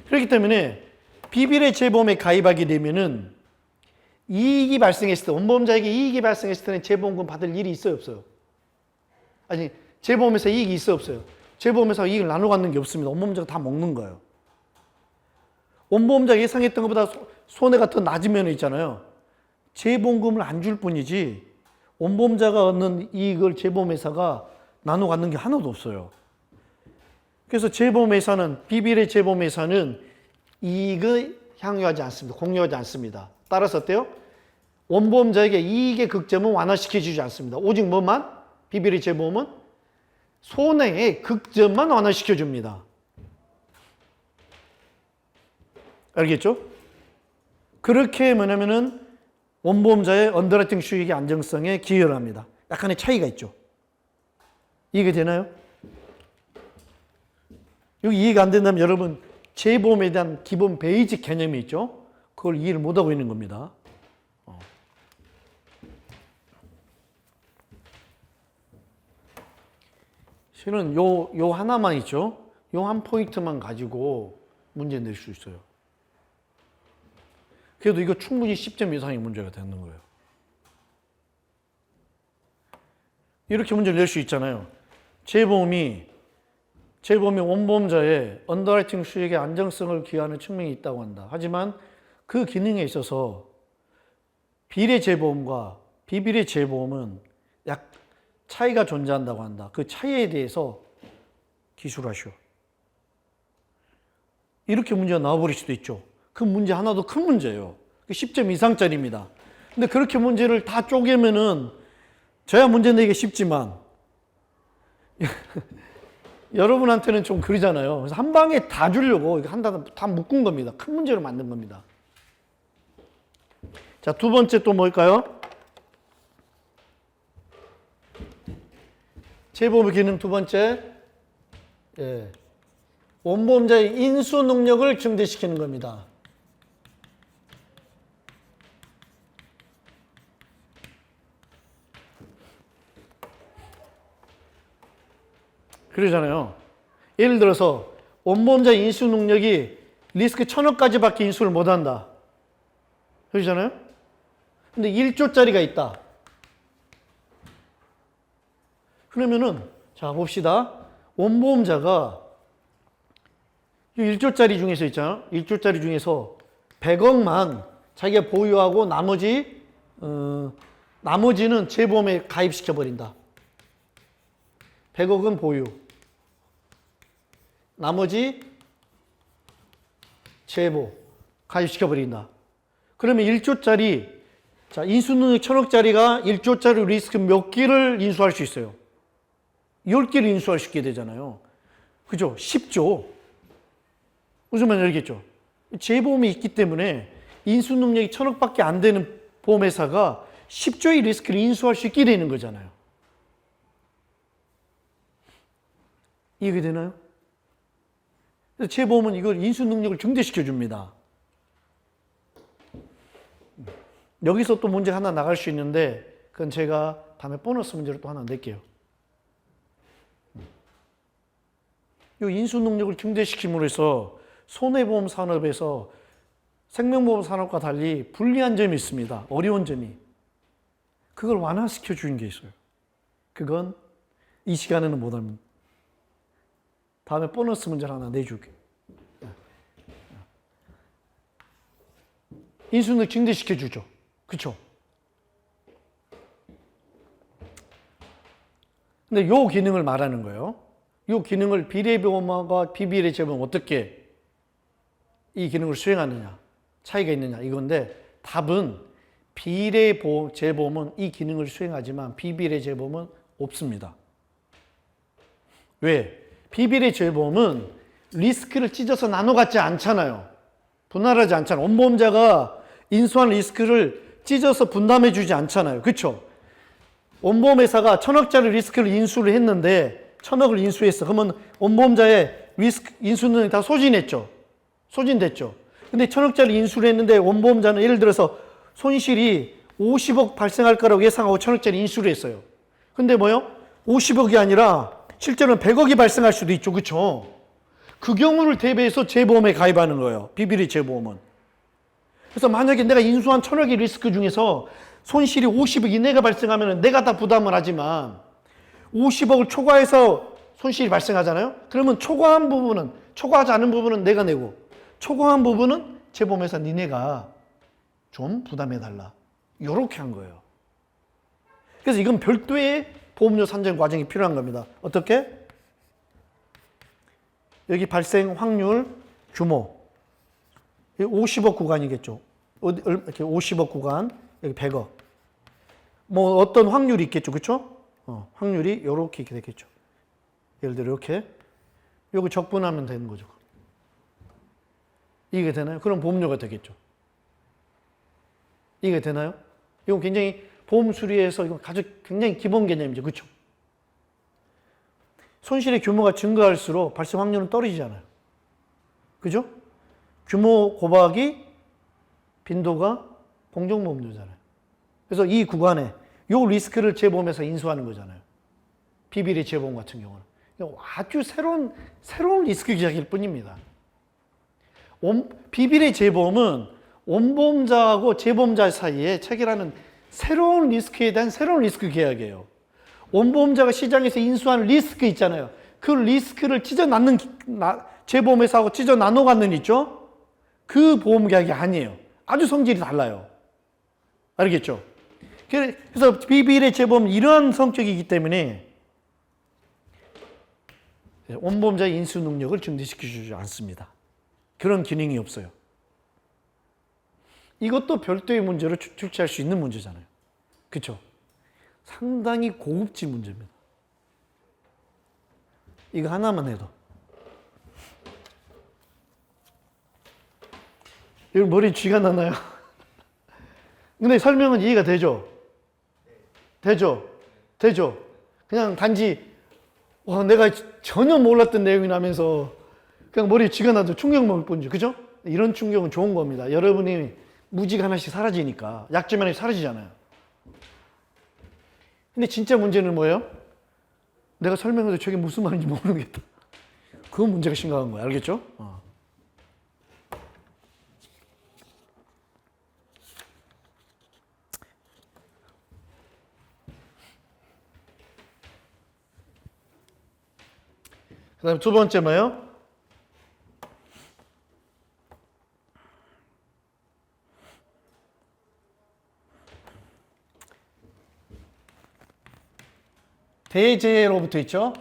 그렇기 때문에 비비례 재보험에 가입하게 되면은 이익이 발생했을 때, 원보험자에게 이익이 발생했을 때는 재보험금 받을 일이 있어요, 없어요? 아니, 재보험에서 이익이 있어요, 없어요? 재보험에서 이익을 나눠 갖는 게 없습니다. 원보험자가 다 먹는 거예요. 원보험자가 예상했던 것보다 손해가 더 낮으면 있잖아요. 재보험금을 안 줄 뿐이지 원보험자가 얻는 이익을 재보험회사가 나눠 갖는 게 하나도 없어요. 그래서 재보험회사는, 비비례 재보험회사는 이익을 향유하지 않습니다. 공유하지 않습니다. 따라서 어때요? 원보험자에게 이익의 극점은 완화시켜주지 않습니다. 오직 뭐만? 비비례 재보험은 손해의 극점만 완화시켜줍니다. 알겠죠? 그렇게 뭐냐면은 원보험자의 언더라이팅 수익의 안정성에 기여를 합니다. 약간의 차이가 있죠. 이해가 되나요? 여기 이해가 안 된다면 여러분 재보험에 대한 기본 베이직 개념이 있죠. 그걸 이해를 못하고 있는 겁니다. 실은 요 하나만 있죠. 요 한 포인트만 가지고 문제 낼 수 있어요. 그래도 이거 충분히 10점 이상의 문제가 되는 거예요. 이렇게 문제를 낼 수 있잖아요. 재보험이 원보험자의 언더라이팅 수익의 안정성을 기여하는 측면이 있다고 한다. 하지만 그 기능에 있어서 비례 재보험과 비비례 재보험은 약 차이가 존재한다고 한다. 그 차이에 대해서 기술하시오. 이렇게 문제가 나와버릴 수도 있죠. 그 문제 하나도 큰 문제예요. 10점 이상짜리입니다. 근데 그렇게 문제를 다 쪼개면은 저야 문제 내기 쉽지만 여러분한테는 좀 그러잖아요. 그래서 한 방에 다 주려고 다 묶은 겁니다. 큰 문제로 만든 겁니다. 자, 두 번째 또 뭘까요? 재보험의 기능 두 번째. 예. 원보험자의 인수 능력을 증대시키는 겁니다. 그러잖아요. 예를 들어서 원보험자의 인수 능력이 리스크 1000억까지밖에 인수를 못한다. 그러잖아요. 근데 1조짜리가 있다. 그러면은 자 봅시다. 원보험자가 1조짜리 중에서 있잖아. 1조짜리 중에서 100억만 자기가 보유하고 나머지는 재보험에 가입시켜버린다. 100억은 보유. 나머지 재보 가입시켜버린다. 그러면 1조짜리, 자, 인수능력 1000억짜리가 1조짜리 리스크 몇 개를 인수할 수 있어요? 10개를 인수할 수 있게 되잖아요. 그죠? 10조. 무슨 말인지 알겠죠? 재보험이 있기 때문에 인수능력이 1000억밖에 안 되는 보험회사가 10조의 리스크를 인수할 수 있게 되는 거잖아요. 이해가 되나요? 그래서 재보험은 이걸 인수능력을 증대시켜 줍니다. 여기서 또 문제 하나 나갈 수 있는데 그건 제가 다음에 보너스 문제로 또 하나 낼게요. 이 인수능력을 증대시킴으로 해서 손해보험 산업에서 생명보험 산업과 달리 불리한 점이 있습니다. 어려운 점이. 그걸 완화시켜 주는 게 있어요. 그건 이 시간에는 못합니다. 다음에 보너스 문제를 하나 내줄게. 인수능력 증대시켜 주죠. 그렇죠? 근데 요 기능을 말하는 거예요. 요 기능을 비례보험과 비비례 재보험 어떻게 이 기능을 수행하느냐, 차이가 있느냐 이건데 답은 비례 재보험은 이 기능을 수행하지만 비비례 재보험은 없습니다. 왜? 비비례 재보험은 리스크를 찢어서 나눠 갖지 않잖아요. 분할하지 않잖아요. 원보험자가 인수한 리스크를 찢어서 분담해 주지 않잖아요. 그렇죠? 원보험회사가 1000억짜리 리스크를 인수를 했는데 1000억을 인수했어. 그러면 원보험자의 리스크 인수는 다 소진했죠. 소진됐죠. 근데 1000억짜리 인수를 했는데 원보험자는 예를 들어서 손실이 50억 발생할 거라고 예상하고 1000억짜리 인수를 했어요. 근데 뭐요? 50억이 아니라 실제로는 100억이 발생할 수도 있죠. 그렇죠? 그 경우를 대비해서 재보험에 가입하는 거예요. 비비례 재보험은. 그래서 만약에 내가 인수한 1000억의 리스크 중에서 손실이 50억 이내가 발생하면 내가 다 부담을 하지만 50억을 초과해서 손실이 발생하잖아요. 그러면 초과하지 않은 부분은 내가 내고 초과한 부분은 재보험회사 니네가 좀 부담해달라. 이렇게 한 거예요. 그래서 이건 별도의 보험료 산정 과정이 필요한 겁니다. 어떻게? 여기 발생 확률 규모 50억 구간이겠죠. 이렇게 50억 구간, 여기 100억. 뭐 어떤 확률이 있겠죠. 그렇죠? 확률이 이렇게 되겠죠. 예를 들어 이렇게 요거 적분하면 되는 거죠. 이게 되나요? 그럼 보험료가 되겠죠. 이게 되나요? 이건 굉장히 보험 수리에서 이건 굉장히 기본 개념이죠. 그렇죠? 손실의 규모가 증가할수록 발생 확률은 떨어지잖아요. 그죠? 규모 곱하기 빈도가 공정보험료잖아요. 그래서 이 구간에 요 리스크를 재보험에서 인수하는 거잖아요. 비비례 재보험 같은 경우는. 아주 새로운 리스크 기작일 뿐입니다. 비비례 재보험은 원보험자하고 재보험자 사이에 체결하는 새로운 리스크에 대한 새로운 리스크 계약이에요. 원보험자가 시장에서 인수하는 리스크 있잖아요. 그 리스크를 찢어 낳는 재보험회사하고 찢어 나눠 갖는 있죠? 그 보험계약이 아니에요. 아주 성질이 달라요. 알겠죠? 그래서 비비례 재보험은 이러한 성격이기 때문에 원보험자의 인수 능력을 증대시켜주지 않습니다. 그런 기능이 없어요. 이것도 별도의 문제로 출제할 수 있는 문제잖아요. 그렇죠? 상당히 고급진 문제입니다. 이거 하나만 해도. 여기 머리 쥐가 나나요? 근데 설명은 이해가 되죠? 되죠? 되죠? 그냥 단지 와, 내가 전혀 몰랐던 내용이 나면서 그냥 머리에 쥐가 나도 충격 먹을 뿐이죠. 그죠? 이런 충격은 좋은 겁니다. 여러분이 무지가 하나씩 사라지니까. 약점 하나씩 사라지잖아요. 근데 진짜 문제는 뭐예요? 내가 설명해도 저게 무슨 말인지 모르겠다. 그 문제가 심각한 거야. 알겠죠? 그 다음에 두 번째 뭐예요? 대재해로부터 있죠?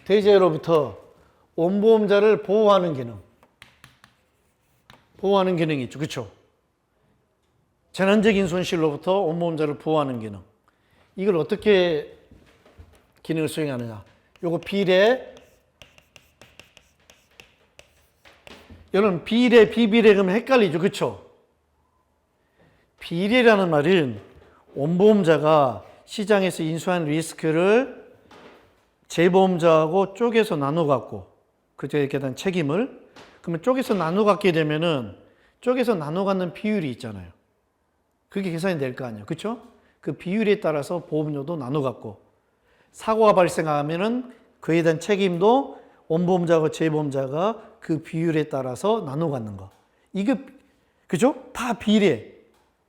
대재해로부터 원보험자를 보호하는 기능. 보호하는 기능이 있죠. 그렇죠? 재난적인 손실로부터 원보험자를 보호하는 기능. 이걸 어떻게 기능을 수행하느냐. 요거 비례. 여러분 비례, 비비례 그러면 헷갈리죠. 그렇죠? 비례라는 말은 원보험자가 시장에서 인수한 리스크를 재보험자하고 쪼개서 나눠 갖고 그에 대한 책임을 그러면 쪼개서 나눠 갖게 되면은 쪼개서 나눠 갖는 비율이 있잖아요. 그게 계산이 될 거 아니에요. 그렇죠? 그 비율에 따라서 보험료도 나눠 갖고 사고가 발생하면은 그에 대한 책임도 원보험자하고 재보험자가 그 비율에 따라서 나눠 갖는 거. 이게 그죠? 다 비례.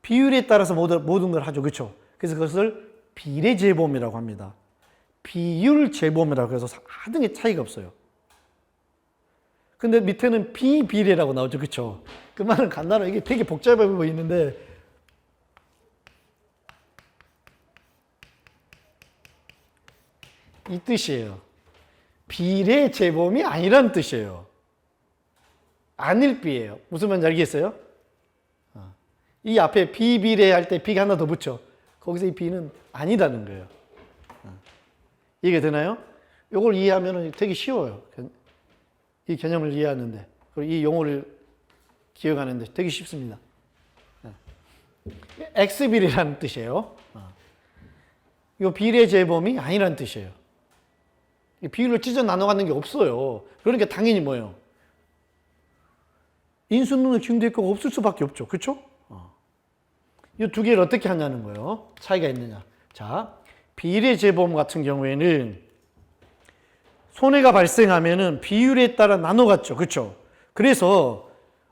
비율에 따라서 모든 걸 하죠. 그렇죠? 그래서 그것을 비례 재보험이라고 합니다. 비율 재보험이라고 해서 하등의 차이가 없어요. 근데 밑에는 비비례라고 나오죠. 그렇죠? 그 말은 간단하게 이게 되게 복잡해 보이는데 이 뜻이에요. 비례 재보험이 아니라는 뜻이에요. 안일비예요. 무슨 말인지 알겠어요? 이 앞에 비비례 할 때 비가 하나 더 붙여. 거기서 이 비는 아니다는 거예요. 이해가 되나요? 이걸 이해하면 되게 쉬워요. 이 개념을 이해하는데 그리고 이 용어를 기억하는데 되게 쉽습니다. X비례라는 뜻이에요. 이 비례 재보험이 아니라는 뜻이에요. 비율을 찢어 나눠 갖는 게 없어요. 그러니까 당연히 뭐예요? 인수능력 증대효과가 없을 수밖에 없죠. 그렇죠? 이 두 개를 어떻게 하냐는 거예요. 차이가 있느냐. 자, 비례 재보험 같은 경우에는 손해가 발생하면은 비율에 따라 나눠 갖죠. 그렇죠? 그래서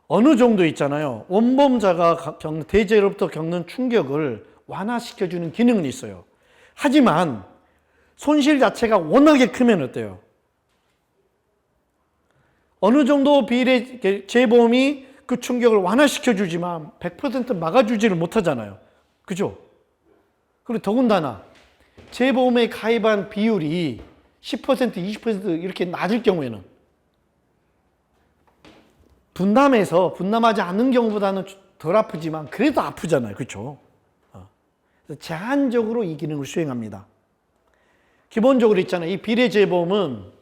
어느 정도 있잖아요. 원보험자가 대재해로부터 겪는 충격을 완화시켜주는 기능은 있어요. 하지만 손실 자체가 워낙에 크면 어때요? 어느 정도 비례 재보험이 그 충격을 완화시켜주지만 100% 막아주지를 못하잖아요. 그죠? 그리고 더군다나 재보험에 가입한 비율이 10%, 20% 이렇게 낮을 경우에는 분담하지 않는 경우보다는 덜 아프지만 그래도 아프잖아요. 그렇죠? 그래서 제한적으로 이 기능을 수행합니다. 기본적으로 있잖아요. 이 비례 재보험은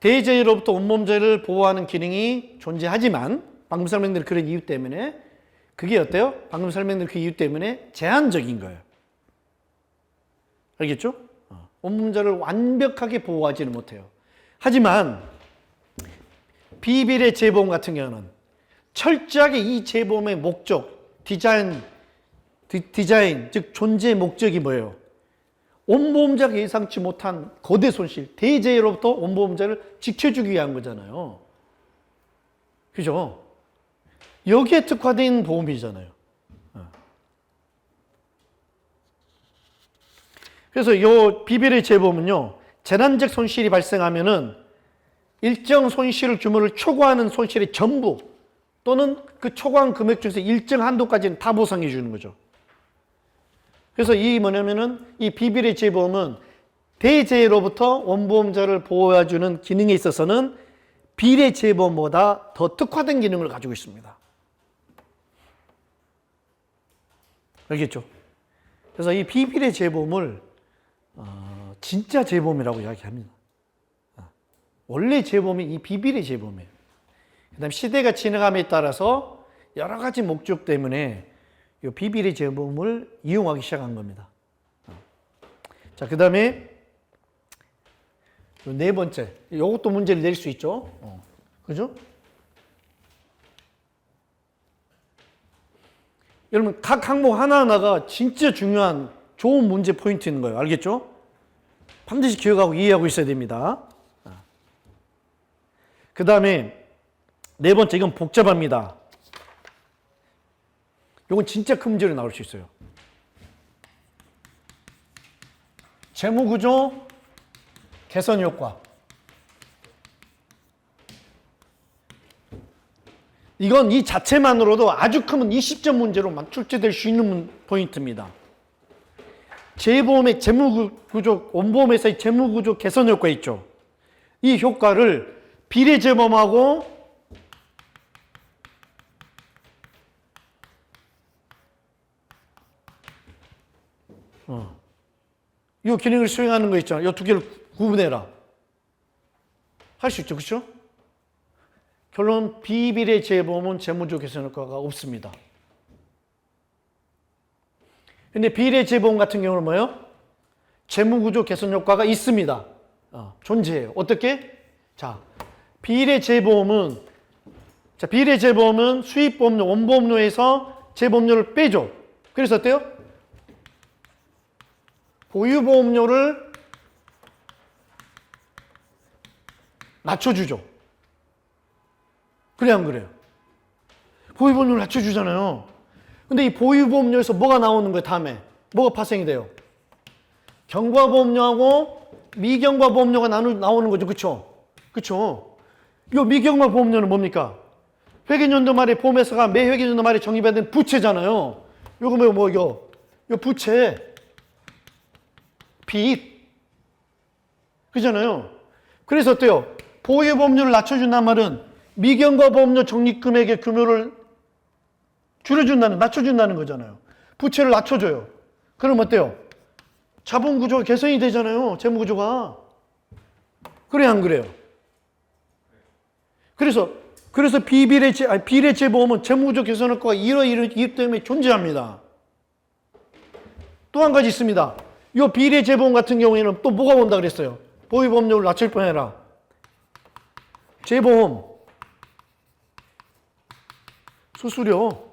대재해로부터 원보험자를 보호하는 기능이 존재하지만 방금 설명드린 그런 이유 때문에 그게 어때요? 방금 설명드린 그 이유 때문에 제한적인 거예요. 알겠죠? 원보험자를 완벽하게 보호하지는 못해요. 하지만 비비례 재보험 같은 경우는 철저하게 이 재보험의 목적, 디자인, 즉 존재의 목적이 뭐예요? 원보험자가 예상치 못한 거대 손실, 대재해로부터 원보험자를 지켜주기 위한 거잖아요. 그죠? 여기에 특화된 보험이잖아요. 그래서 이 비비리 재보험은요, 재난적 손실이 발생하면은 일정 손실 규모를 초과하는 손실의 전부 또는 그 초과한 금액 중에서 일정 한도까지는 다 보상해 주는 거죠. 그래서 이 뭐냐면은 이 비비리 재보험은 대재해로부터 원보험자를 보호해주는 기능에 있어서는 비례 재보험보다 더 특화된 기능을 가지고 있습니다. 알겠죠? 그래서 이 비비례 재보험을 진짜 재보험이라고 이야기합니다. 원래 재보험이 이 비비례 재보험이에요. 그 다음 시대가 진행함에 따라서 여러 가지 목적 때문에 이 비비례 재보험을 이용하기 시작한 겁니다. 자, 그 다음에 네 번째, 이것도 문제를 낼 수 있죠. 그죠? 여러분, 각 항목 하나하나가 진짜 중요한 좋은 문제 포인트인 거예요. 알겠죠? 반드시 기억하고 이해하고 있어야 됩니다. 그 다음에 네 번째, 이건 복잡합니다. 이건 진짜 큰 문제로 나올 수 있어요. 재무구조 개선 효과. 이건 이 자체만으로도 아주 큰 20점 문제로 출제될 수 있는 포인트입니다. 재보험의 재무구조, 원보험에서의 재무구조 개선 효과 있죠. 이 효과를 비례재보험하고 이 기능을 수행하는 거 있잖아요. 이 두 개를 구분해라. 할 수 있죠. 그렇죠? 결론 비비례 재보험은 재무구조 개선 효과가 없습니다. 근데 비례 재보험 같은 경우는 뭐예요? 재무구조 개선 효과가 있습니다. 존재해요. 어떻게? 자, 비례 재보험은 수입보험료, 원보험료에서 재보험료를 빼줘. 그래서 어때요? 보유보험료를 낮춰주죠. 그래 안 그래요? 보유보험료를 낮춰주잖아요. 근데 이 보유보험료에서 뭐가 나오는 거예요? 다음에 뭐가 파생이 돼요? 경과보험료하고 미경과보험료가 나오는 거죠. 그쵸? 그쵸? 이 미경과보험료는 뭡니까? 회계연도 말에 보험회사가 매 회계연도 말에 적립받는 부채잖아요. 요거 요 부채 빚 그잖아요. 그래서 어때요? 보유보험료를 낮춰준다는 말은 미경과보험료 적립금액의 규모를 낮춰준다는 거잖아요. 부채를 낮춰줘요. 그럼 어때요? 자본구조가 개선이 되잖아요. 재무구조가. 그래 안 그래요? 그래서 비례 재보험은 재무구조 개선 효과가 이러이러이기 때문에 존재합니다. 또 한 가지 있습니다. 이 비례 재보험 같은 경우에는 또 뭐가 온다 그랬어요? 보유보험료를 낮출 뻔해라. 재보험 수수료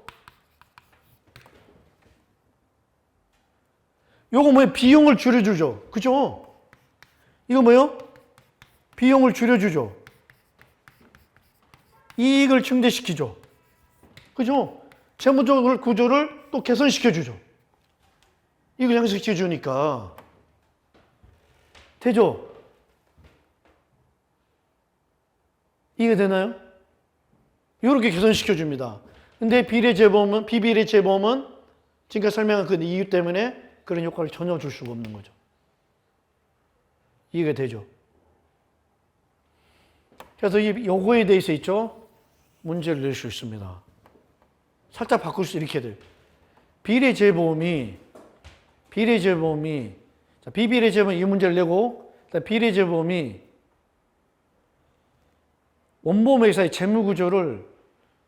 요거 뭐예요? 비용을 줄여주죠. 그죠? 이거 뭐예요? 비용을 줄여주죠. 이익을 증대시키죠. 그죠? 재무적 구조를 또 개선시켜주죠. 이걸 양식시켜주니까 되죠? 이해가 되나요? 이렇게 개선시켜줍니다. 근데 비비례 재보험은 지금까지 설명한 그 이유 때문에 그런 효과를 전혀 줄 수가 없는 거죠. 이해가 되죠? 그래서 요거에 대해서 있죠? 문제를 낼 수 있습니다. 살짝 바꿀 수 이렇게 돼요. 비비례 재보험이 이 문제를 내고 비례 재보험이 원보험회사의 재무구조를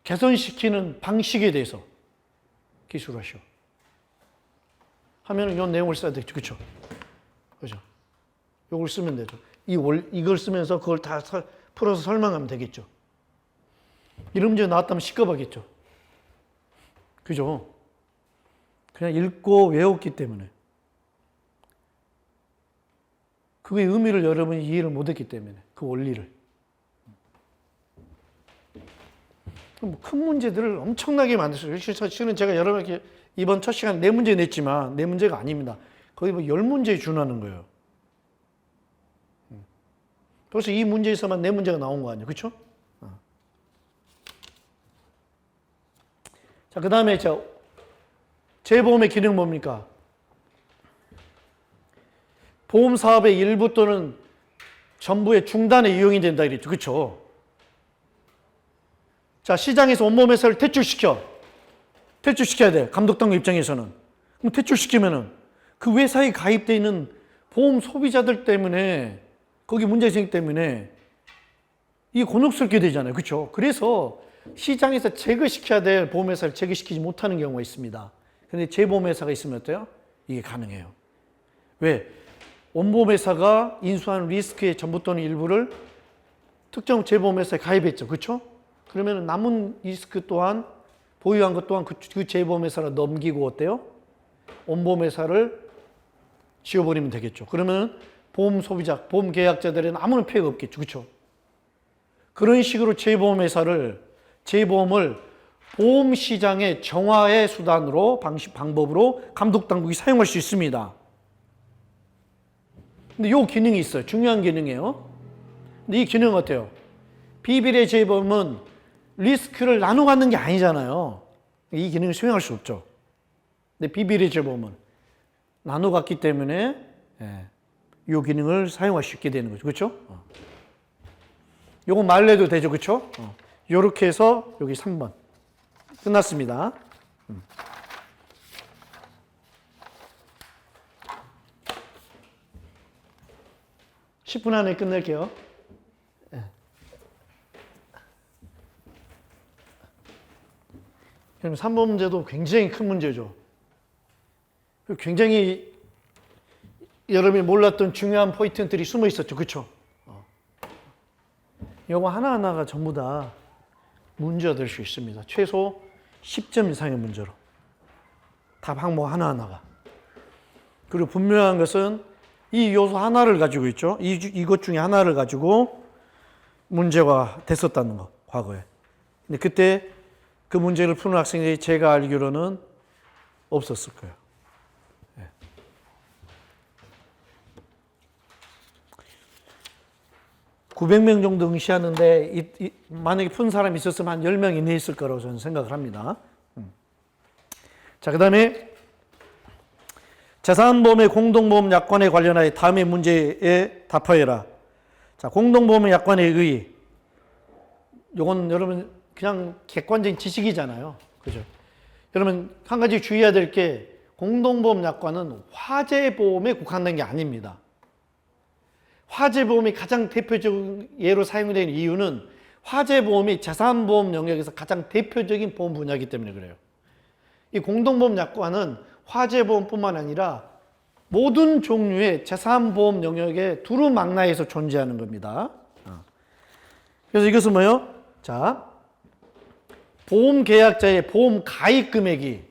개선시키는 방식에 대해서 기술하시오. 하면 이 내용을 써야 되겠죠. 그렇죠? 그죠? 이걸 쓰면 되죠. 이걸 쓰면서 그걸 다 풀어서 설명하면 되겠죠. 이런 문제 나왔다면 시끄럽겠죠. 그죠? 그냥 읽고 외웠기 때문에. 그의 의미를 여러분이 이해를 못했기 때문에. 그 원리를. 큰 문제들을 엄청나게 만들었어요. 실은 제가 여러분에게 이번 첫 시간에 4문제 냈지만 4문제가 아닙니다. 거의 뭐 10문제에 준하는 거예요. 벌써 이 문제에서만 4문제가 나온 거 아니에요. 그렇죠? 자, 그 다음에 재보험의 기능은 뭡니까? 보험 사업의 일부 또는 전부의 중단에 이용이 된다 이랬죠. 그렇죠? 자, 시장에서 온몸 회사를 퇴출시켜야 돼. 감독당국 입장에서는. 그럼 퇴출시키면은 그 회사에 가입되어 있는 보험 소비자들 때문에 거기 문제가 생기기 때문에 이게 곤혹스럽게 되잖아요. 그렇죠? 그래서 시장에서 제거시켜야 될 보험회사를 제거시키지 못하는 경우가 있습니다. 그런데 재보험회사가 있으면 어때요? 이게 가능해요. 왜? 원보험회사가 인수한 리스크의 전부 또는 일부를 특정 재보험회사에 가입했죠. 그렇죠? 그러면 남은 리스크 또한 보유한 것 또한 그 재보험회사로 넘기고 어때요? 원보험회사를 지워버리면 되겠죠. 그러면 보험 소비자, 보험 계약자들에는 아무런 피해가 없겠죠. 그렇죠? 그런 식으로 재보험을 보험 시장의 정화의 수단으로 방법으로 감독 당국이 사용할 수 있습니다. 근데 이 기능이 있어요. 중요한 기능이에요. 근데 이 기능은 어때요? 비비례 재보험은 리스크를 나눠 갖는 게 아니잖아요. 이 기능을 수행할 수 없죠. 근데 비비례 재보험은 나눠 갖기 때문에 이 기능을 사용할 수 있게 되는 거죠. 그렇죠? 요거 말로 해도 되죠. 그렇죠? 요렇게 해서 여기 3번 끝났습니다. 10분 안에 끝낼게요. 그럼 3번 문제도 굉장히 큰 문제죠. 굉장히 여러분이 몰랐던 중요한 포인트들이 숨어 있었죠. 그렇죠? 이거 하나하나가 전부 다 문제가 될 수 있습니다. 최소 10점 이상의 문제로. 답 항목 하나하나가. 그리고 분명한 것은 이 요소 하나를 가지고 있죠. 이것 중에 하나를 가지고 문제가 됐었다는 거, 과거에. 근데 그때 그 문제를 푸는 학생들이 제가 알기로는 없었을 거예요. 900명 정도 응시하는데 만약에 푼 사람이 있었으면 한 10명 이내에 있을 거라고 저는 생각을 합니다. 자, 그 다음에 자산보험의 공동보험 약관에 관련하여 다음의 문제에 답하여라. 자, 공동보험 약관의 의의. 요건 여러분 그냥 객관적인 지식이잖아요. 그죠? 여러분 한 가지 주의해야 될 게 공동보험 약관은 화재보험에 국한된 게 아닙니다. 화재보험이 가장 대표적인 예로 사용되는 이유는 화재보험이 자산보험 영역에서 가장 대표적인 보험 분야이기 때문에 그래요. 이 공동보험 약관은 화재보험뿐만 아니라 모든 종류의 자산보험 영역에 두루망라해서 존재하는 겁니다. 그래서 이것은 뭐예요? 자, 보험 계약자의 보험 가입 금액이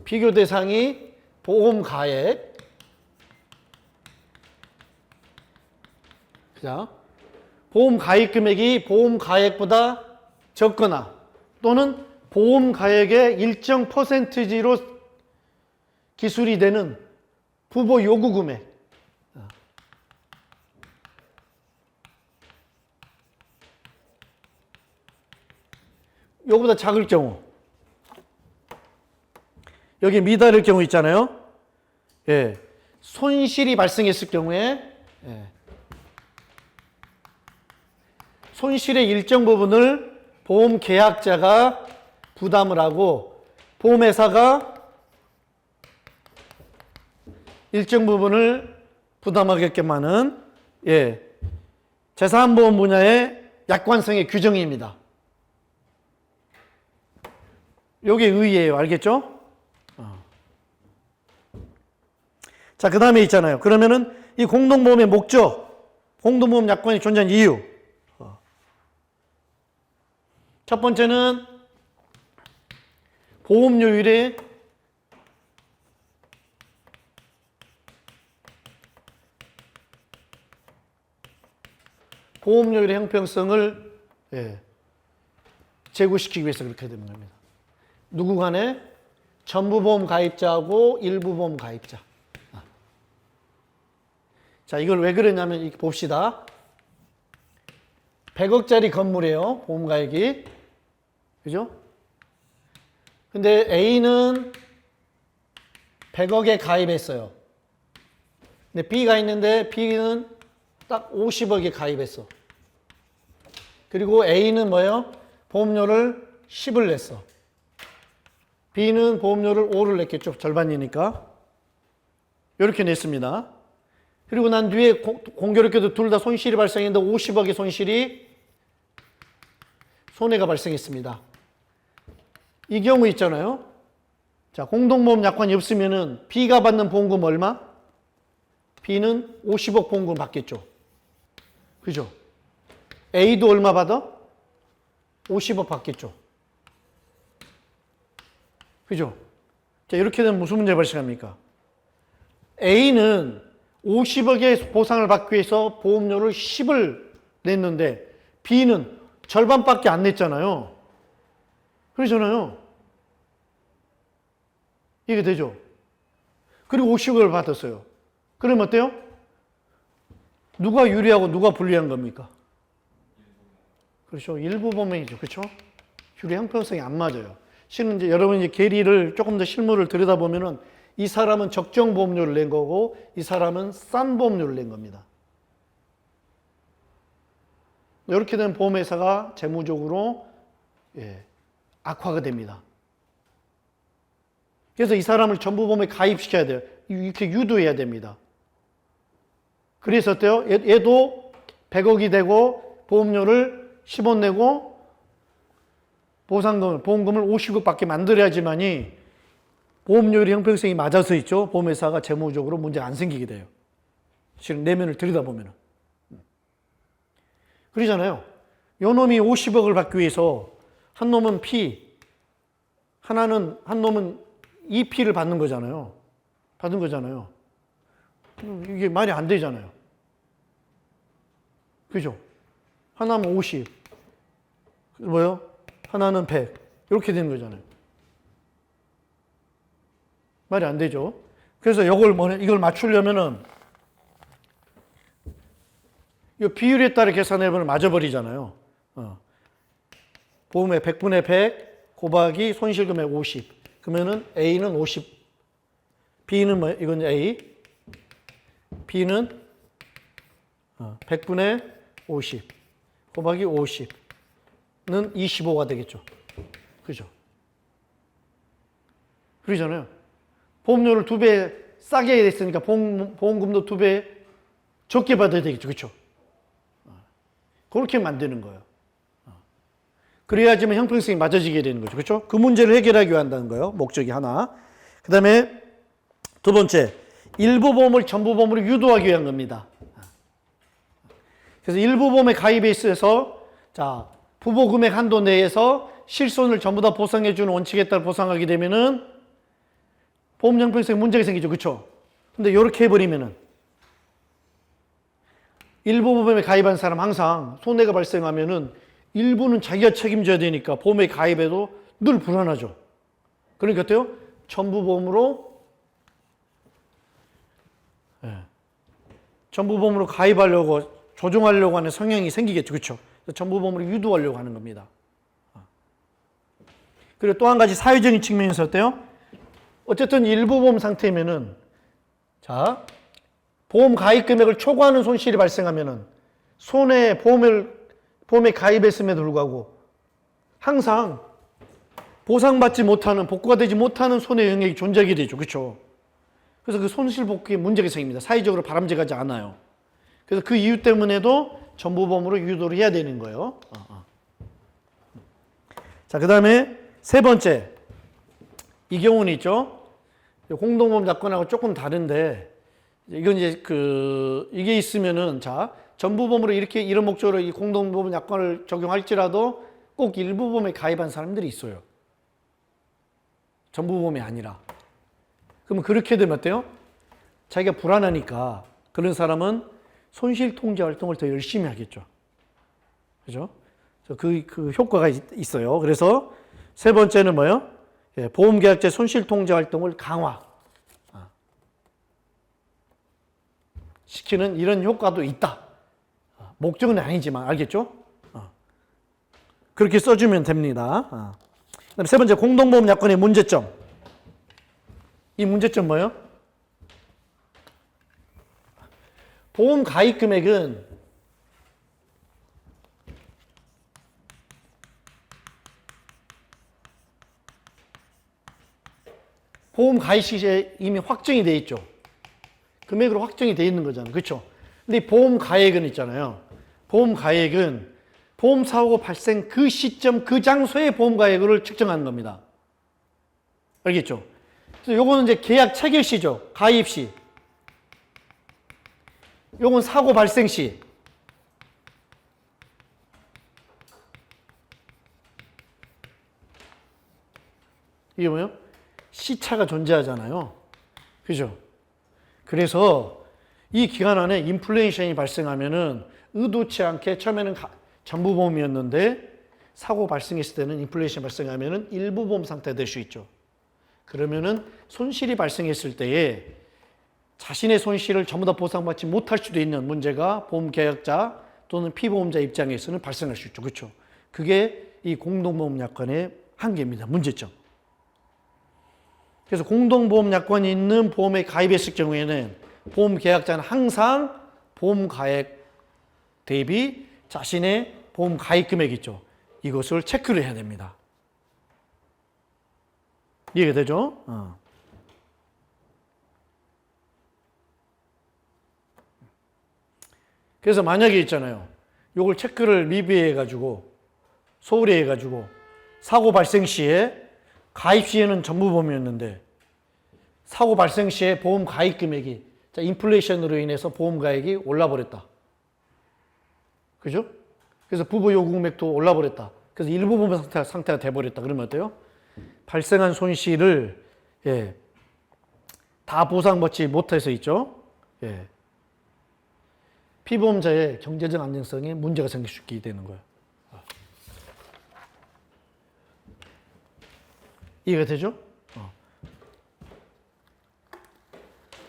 비교 대상이 보험 가액, 자, 보험 가입 금액이 보험 가액보다 적거나 또는 보험 가액의 일정 퍼센티지로 기술이 되는 부보 요구 금액. 요거보다 작을 경우. 여기 미달일 경우 있잖아요. 예. 손실이 발생했을 경우에 손실의 일정 부분을 보험 계약자가 부담을 하고 보험회사가 일정 부분을 부담하게끔 하는 재산보험 분야의 약관성의 규정입니다. 요게 의의예요. 알겠죠? 자, 그 다음에 있잖아요. 그러면은 이 공동보험의 목적, 공동보험 약관이 존재하는 이유. 첫 번째는 보험료율의 보험료율의 형평성을 제고시키기 위해서 그렇게 되는 겁니다. 누구 간에? 전부보험 가입자하고 일부보험 가입자. 자, 이걸 왜 그러냐면 이렇게 봅시다. 100억짜리 건물이에요. 보험가액이. 그죠? 근데 A는 100억에 가입했어요. 근데 B가 있는데 B는 딱 50억에 가입했어. 그리고 A는 뭐예요? 보험료를 10을 냈어. B는 보험료를 5를 냈겠죠. 절반이니까. 이렇게 냈습니다. 그리고 난 뒤에 공교롭게도 둘 다 손실이 발생했는데 50억의 손해가 발생했습니다. 이 경우 있잖아요. 자, 공동보험 약관이 없으면은 B가 받는 보험금 얼마? B는 50억 보험금 받겠죠. 그죠? A도 얼마 받아? 50억 받겠죠. 그죠? 자, 이렇게 되면 무슨 문제가 발생합니까? A는 50억의 보상을 받기 위해서 보험료를 10을 냈는데 B는 절반밖에 안 냈잖아요. 그러잖아요. 이게 되죠. 그리고 50억을 받았어요. 그러면 어때요? 누가 유리하고 누가 불리한 겁니까? 그렇죠. 일부 보험이죠. 그렇죠? 유리 형평성이 안 맞아요. 실은 이제 여러분 이제 계리를 조금 더 실물을 들여다보면은 이 사람은 적정 보험료를 낸 거고 이 사람은 싼 보험료를 낸 겁니다. 이렇게 되면 보험회사가 재무적으로 악화가 됩니다. 그래서 이 사람을 전부보험에 가입시켜야 돼요. 이렇게 유도해야 됩니다. 그래서 어때요? 얘도 100억이 되고 보험료를 10원 내고 보험금을 50억 받게 만들어야지만이 보험료율의 형평성이 맞아서 있죠. 보험회사가 재무적으로 문제가 안 생기게 돼요. 실은 내면을 들여다보면. 그러잖아요. 요 놈이 50억을 받기 위해서 한 놈은 P, 한 놈은 EP를 받는 거잖아요. 받은 거잖아요. 이게 말이 안 되잖아요. 그죠? 하나는 50, 뭐요? 하나는 100. 이렇게 되는 거잖아요. 말이 안 되죠. 그래서 이걸 맞추려면은 이 비율에 따라 계산해보면 맞아버리잖아요. 보험의 100분의 100 곱하기 손실금액 50. 그러면은 A는 50. B는 뭐, 이건 A. B는 100분의 50 곱하기 50는 25가 되겠죠. 그죠? 그러잖아요. 보험료를 2배 싸게 했으니까 보험금도 2배 적게 받아야 되겠죠. 그렇죠? 그렇게 만드는 거예요. 그래야지만 형평성이 맞아지게 되는 거죠. 그렇죠? 그 문제를 해결하기 위해 한다는 거예요. 목적이 하나. 그 다음에 두 번째, 일부 보험을 전부 보험으로 유도하기 위한 겁니다. 그래서 일부 보험에 가입에 있어서 자, 부보 금액 한도 내에서 실손을 전부 다 보상해 주는 원칙에 따라 보상하게 되면은 보험 형평성에 문제가 생기죠. 그렇죠? 근데 이렇게 해버리면은 일부 보험에 가입한 사람 항상 손해가 발생하면은 일부는 자기가 책임져야 되니까 보험에 가입해도 늘 불안하죠. 그러니까 어때요? 전부 보험으로 전부 보험으로 가입하려고 조정하려고 하는 성향이 생기겠죠. 그렇죠? 전부 보험으로 유도하려고 하는 겁니다. 그리고 또 한 가지 사회적인 측면에서 어때요? 어쨌든 일부 보험 상태면은 자, 보험 가입 금액을 초과하는 손실이 발생하면은 보험에 가입했음에도 불구하고 항상 보상받지 못하는, 복구가 되지 못하는 손해 영역이 존재하게 되죠. 그렇죠? 그래서 그 손실 복구에 문제가 생깁니다. 사회적으로 바람직하지 않아요. 그래서 그 이유 때문에도 전부보험으로 유도를 해야 되는 거예요. 자, 그 다음에 세 번째. 이 경우는 있죠. 공동보험 약관하고 조금 다른데, 이건 이제 이게 있으면은, 자, 전부보험으로 이런 목적으로 이 공동보험 약관을 적용할지라도 꼭 일부 보험에 가입한 사람들이 있어요. 전부보험이 아니라. 그러면 그렇게 되면 어때요? 자기가 불안하니까 그런 사람은 손실 통제 활동을 더 열심히 하겠죠. 그죠? 그 효과가 있어요. 그래서 세 번째는 뭐예요? 예, 보험계약자 손실통제 활동을 강화 시키는 이런 효과도 있다. 목적은 아니지만 알겠죠? 그렇게 써주면 됩니다. 그다음 세 번째 공동보험 약관의 문제점. 이 문제점 뭐예요? 보험 가입 금액은 보험 가입 시에 이미 확정이 돼 있죠. 금액으로 확정이 돼 있는 거잖아요. 그렇죠? 근데 보험 가액은 있잖아요. 보험 가액은 보험 사고 발생 그 시점 그 장소의 보험 가액을 측정하는 겁니다. 알겠죠? 그래서 요거는 이제 계약 체결 시죠. 가입 시. 요건 사고 발생 시. 이게 뭐예요? 시차가 존재하잖아요. 그죠? 그래서 이 기간 안에 인플레이션이 발생하면은 의도치 않게 처음에는 전부 보험이었는데 사고 발생했을 때는 인플레이션이 발생하면은 일부 보험 상태가 될 수 있죠. 그러면은 손실이 발생했을 때에 자신의 손실을 전부 다 보상받지 못할 수도 있는 문제가 보험 계약자 또는 피보험자 입장에서는 발생할 수 있죠. 그렇죠? 그게 이 공동보험 약관의 한계입니다. 문제점. 그래서 공동보험 약관이 있는 보험에 가입했을 경우에는 보험 계약자는 항상 보험 가액 대비 자신의 보험 가입 금액 있죠. 이것을 체크를 해야 됩니다. 이해가 되죠? 그래서 만약에 있잖아요. 요걸 체크를 미비해 가지고 소홀히 해 가지고 사고 발생 시에 가입 시에는 전부 보험이었는데 사고 발생 시에 보험 가입 금액이 인플레이션으로 인해서 보험 가액이 올라 버렸다. 그죠? 그래서 부부 요구 금액도 올라 버렸다. 그래서 일부 보험 상태가 돼 버렸다. 그러면 어때요? 발생한 손실을 다 보상받지 못해서 있죠. 피보험자의 경제적 안정성에 문제가 생길 수 있게 되는 거예요. 이해가 되죠?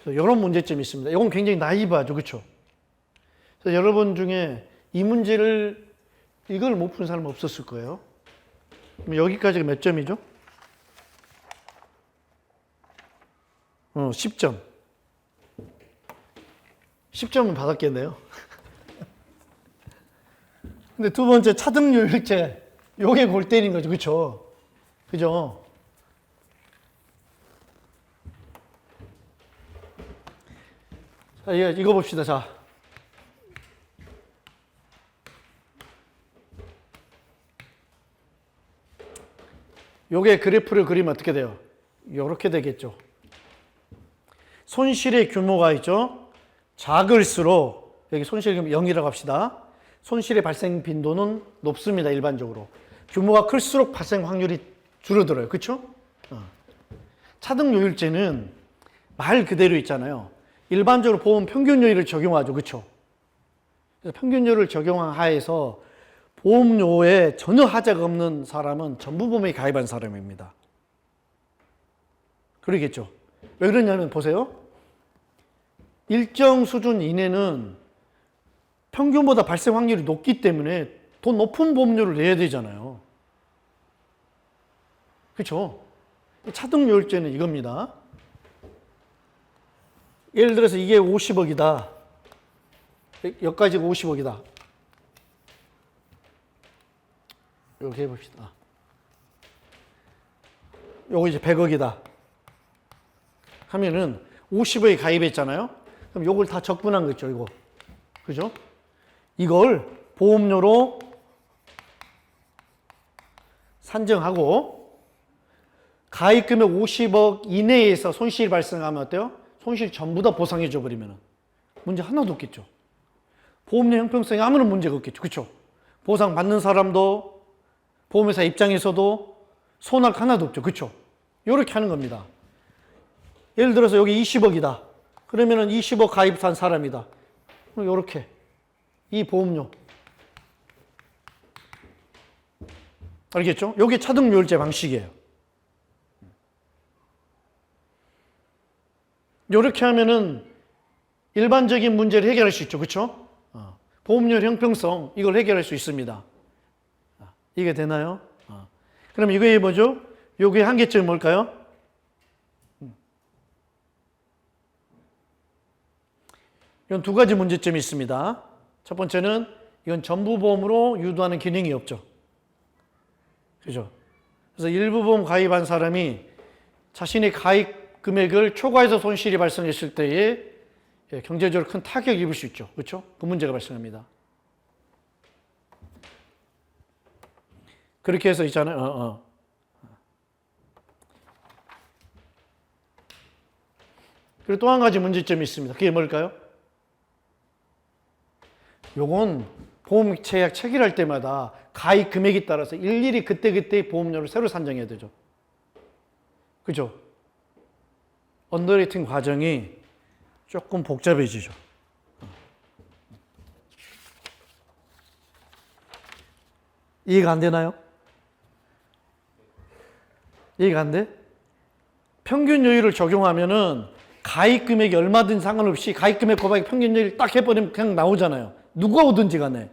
이런 문제점이 있습니다. 이건 굉장히 나이브하죠. 그렇죠? 그래서 여러분 중에 이 문제를 이걸 못 푼 사람은 없었을 거예요. 그럼 여기까지가 몇 점이죠? 10점. 10점은 받았겠네요. 근데 두 번째 차등요율제 요게 골 때린 거죠. 그렇죠? 그죠? 자, 이거 봅시다. 자. 요게 그래프를 그리면 어떻게 돼요? 요렇게 되겠죠. 손실의 규모가 있죠. 작을수록 여기 손실 규모 0이라고 합시다. 손실의 발생 빈도는 높습니다. 일반적으로. 규모가 클수록 발생 확률이 줄어들어요. 그렇죠? 차등요율제는 말 그대로 있잖아요. 일반적으로 보험 평균요율을 적용하죠. 그렇죠? 그래서 평균요율을 적용한 하에서 보험료에 전혀 하자가 없는 사람은 전부 보험에 가입한 사람입니다. 그러겠죠? 왜 그러냐면 보세요. 일정 수준 이내는 평균보다 발생 확률이 높기 때문에 더 높은 보험료를 내야 되잖아요. 그렇죠? 차등요율제는 이겁니다. 예를 들어서 이게 50억이다. 여기까지가 50억이다. 이렇게 해봅시다. 요거 이제 100억이다. 하면은 50억에 가입했잖아요. 그럼 요걸 다 적분한 거죠, 이거. 그죠? 이걸 보험료로 산정하고 가입금액 50억 이내에서 손실이 발생하면 어때요? 손실 전부 다 보상해 줘 버리면 문제 하나도 없겠죠. 보험료 형평성에 아무런 문제가 없겠죠. 그렇죠? 보상 받는 사람도 보험회사 입장에서도 손할 하나도 없죠. 그렇죠? 이렇게 하는 겁니다. 예를 들어서 여기 20억이다. 그러면은 20억 가입한 사람이다. 이렇게 이 보험료 알겠죠? 이게 차등요일제 방식이에요. 이렇게 하면은 일반적인 문제를 해결할 수 있죠. 그렇죠? 보험료율 형평성 이걸 해결할 수 있습니다. 이게 되나요? 그럼 이거의 뭐죠? 요게 한계점이 뭘까요? 이건 두 가지 문제점이 있습니다. 첫 번째는 이건 전부 보험으로 유도하는 기능이 없죠. 그죠? 그래서 일부 보험 가입한 사람이 자신의 가입 금액을 초과해서 손실이 발생했을 때에 경제적으로 큰 타격을 입을 수 있죠. 그렇죠? 그 문제가 발생합니다. 그렇게 해서 있잖아요. 그리고 또 한 가지 문제점이 있습니다. 그게 뭘까요? 요건 보험 계약 체결할 때마다 가입 금액에 따라서 일일이 그때그때 보험료를 새로 산정해야 되죠. 그죠? 언더레이팅 과정이 조금 복잡해지죠. 이해가 안 되나요? 이해가 안 돼? 평균 요율을 적용하면은 가입 금액이 얼마든 상관없이 가입 금액 곱하기 평균 요율 딱 해버리면 그냥 나오잖아요. 누가 오든지 간에.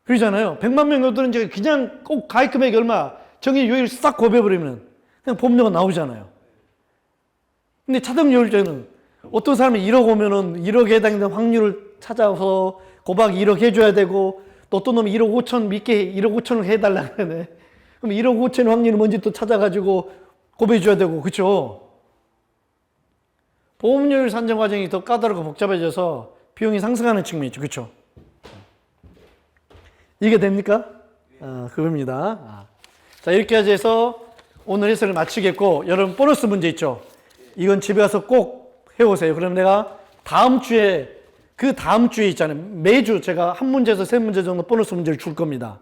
그러잖아요. 100만 명이 오든지 그냥 꼭 가입 금액이 얼마 정의 요율 싹 곱해버리면 그냥 보험료가 나오잖아요. 근데 차등요율제는 어떤 사람이 1억 오면은 1억에 해당되는 확률을 찾아서 곱하기 1억 해줘야 되고 또 어떤 놈이 1억 5천 믿게 1억 5천을 해달라 그러네. 그럼 1억 5천 확률이 뭔지 또 찾아가지고 곱해줘야 되고, 그렇죠? 보험료율 산정 과정이 더 까다롭고 복잡해져서 비용이 상승하는 측면이 있죠, 그렇죠? 이게 됩니까? 그겁니다. 자, 이렇게 해서 오늘 해설을 마치겠고, 여러분 보너스 문제 있죠? 이건 집에 가서 꼭 해오세요. 그럼 내가 다음 주에 있잖아요. 매주 제가 한 문제에서 세 문제 정도 보너스 문제를 줄 겁니다.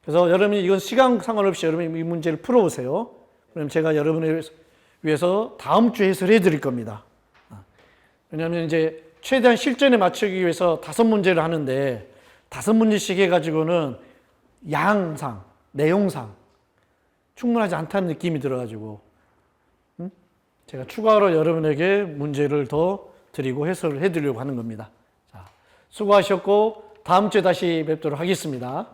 그래서 여러분이 이건 시간 상관없이 여러분이 이 문제를 풀어보세요. 그럼 제가 여러분을 위해서 다음 주에 해설해 드릴 겁니다. 왜냐하면 이제 최대한 실전에 맞추기 위해서 5문제를 하는데 5문제씩 해가지고는 양상, 내용상 충분하지 않다는 느낌이 들어가지고 제가 추가로 여러분에게 문제를 더 드리고 해설을 해드리려고 하는 겁니다. 자, 수고하셨고 다음 주에 다시 뵙도록 하겠습니다.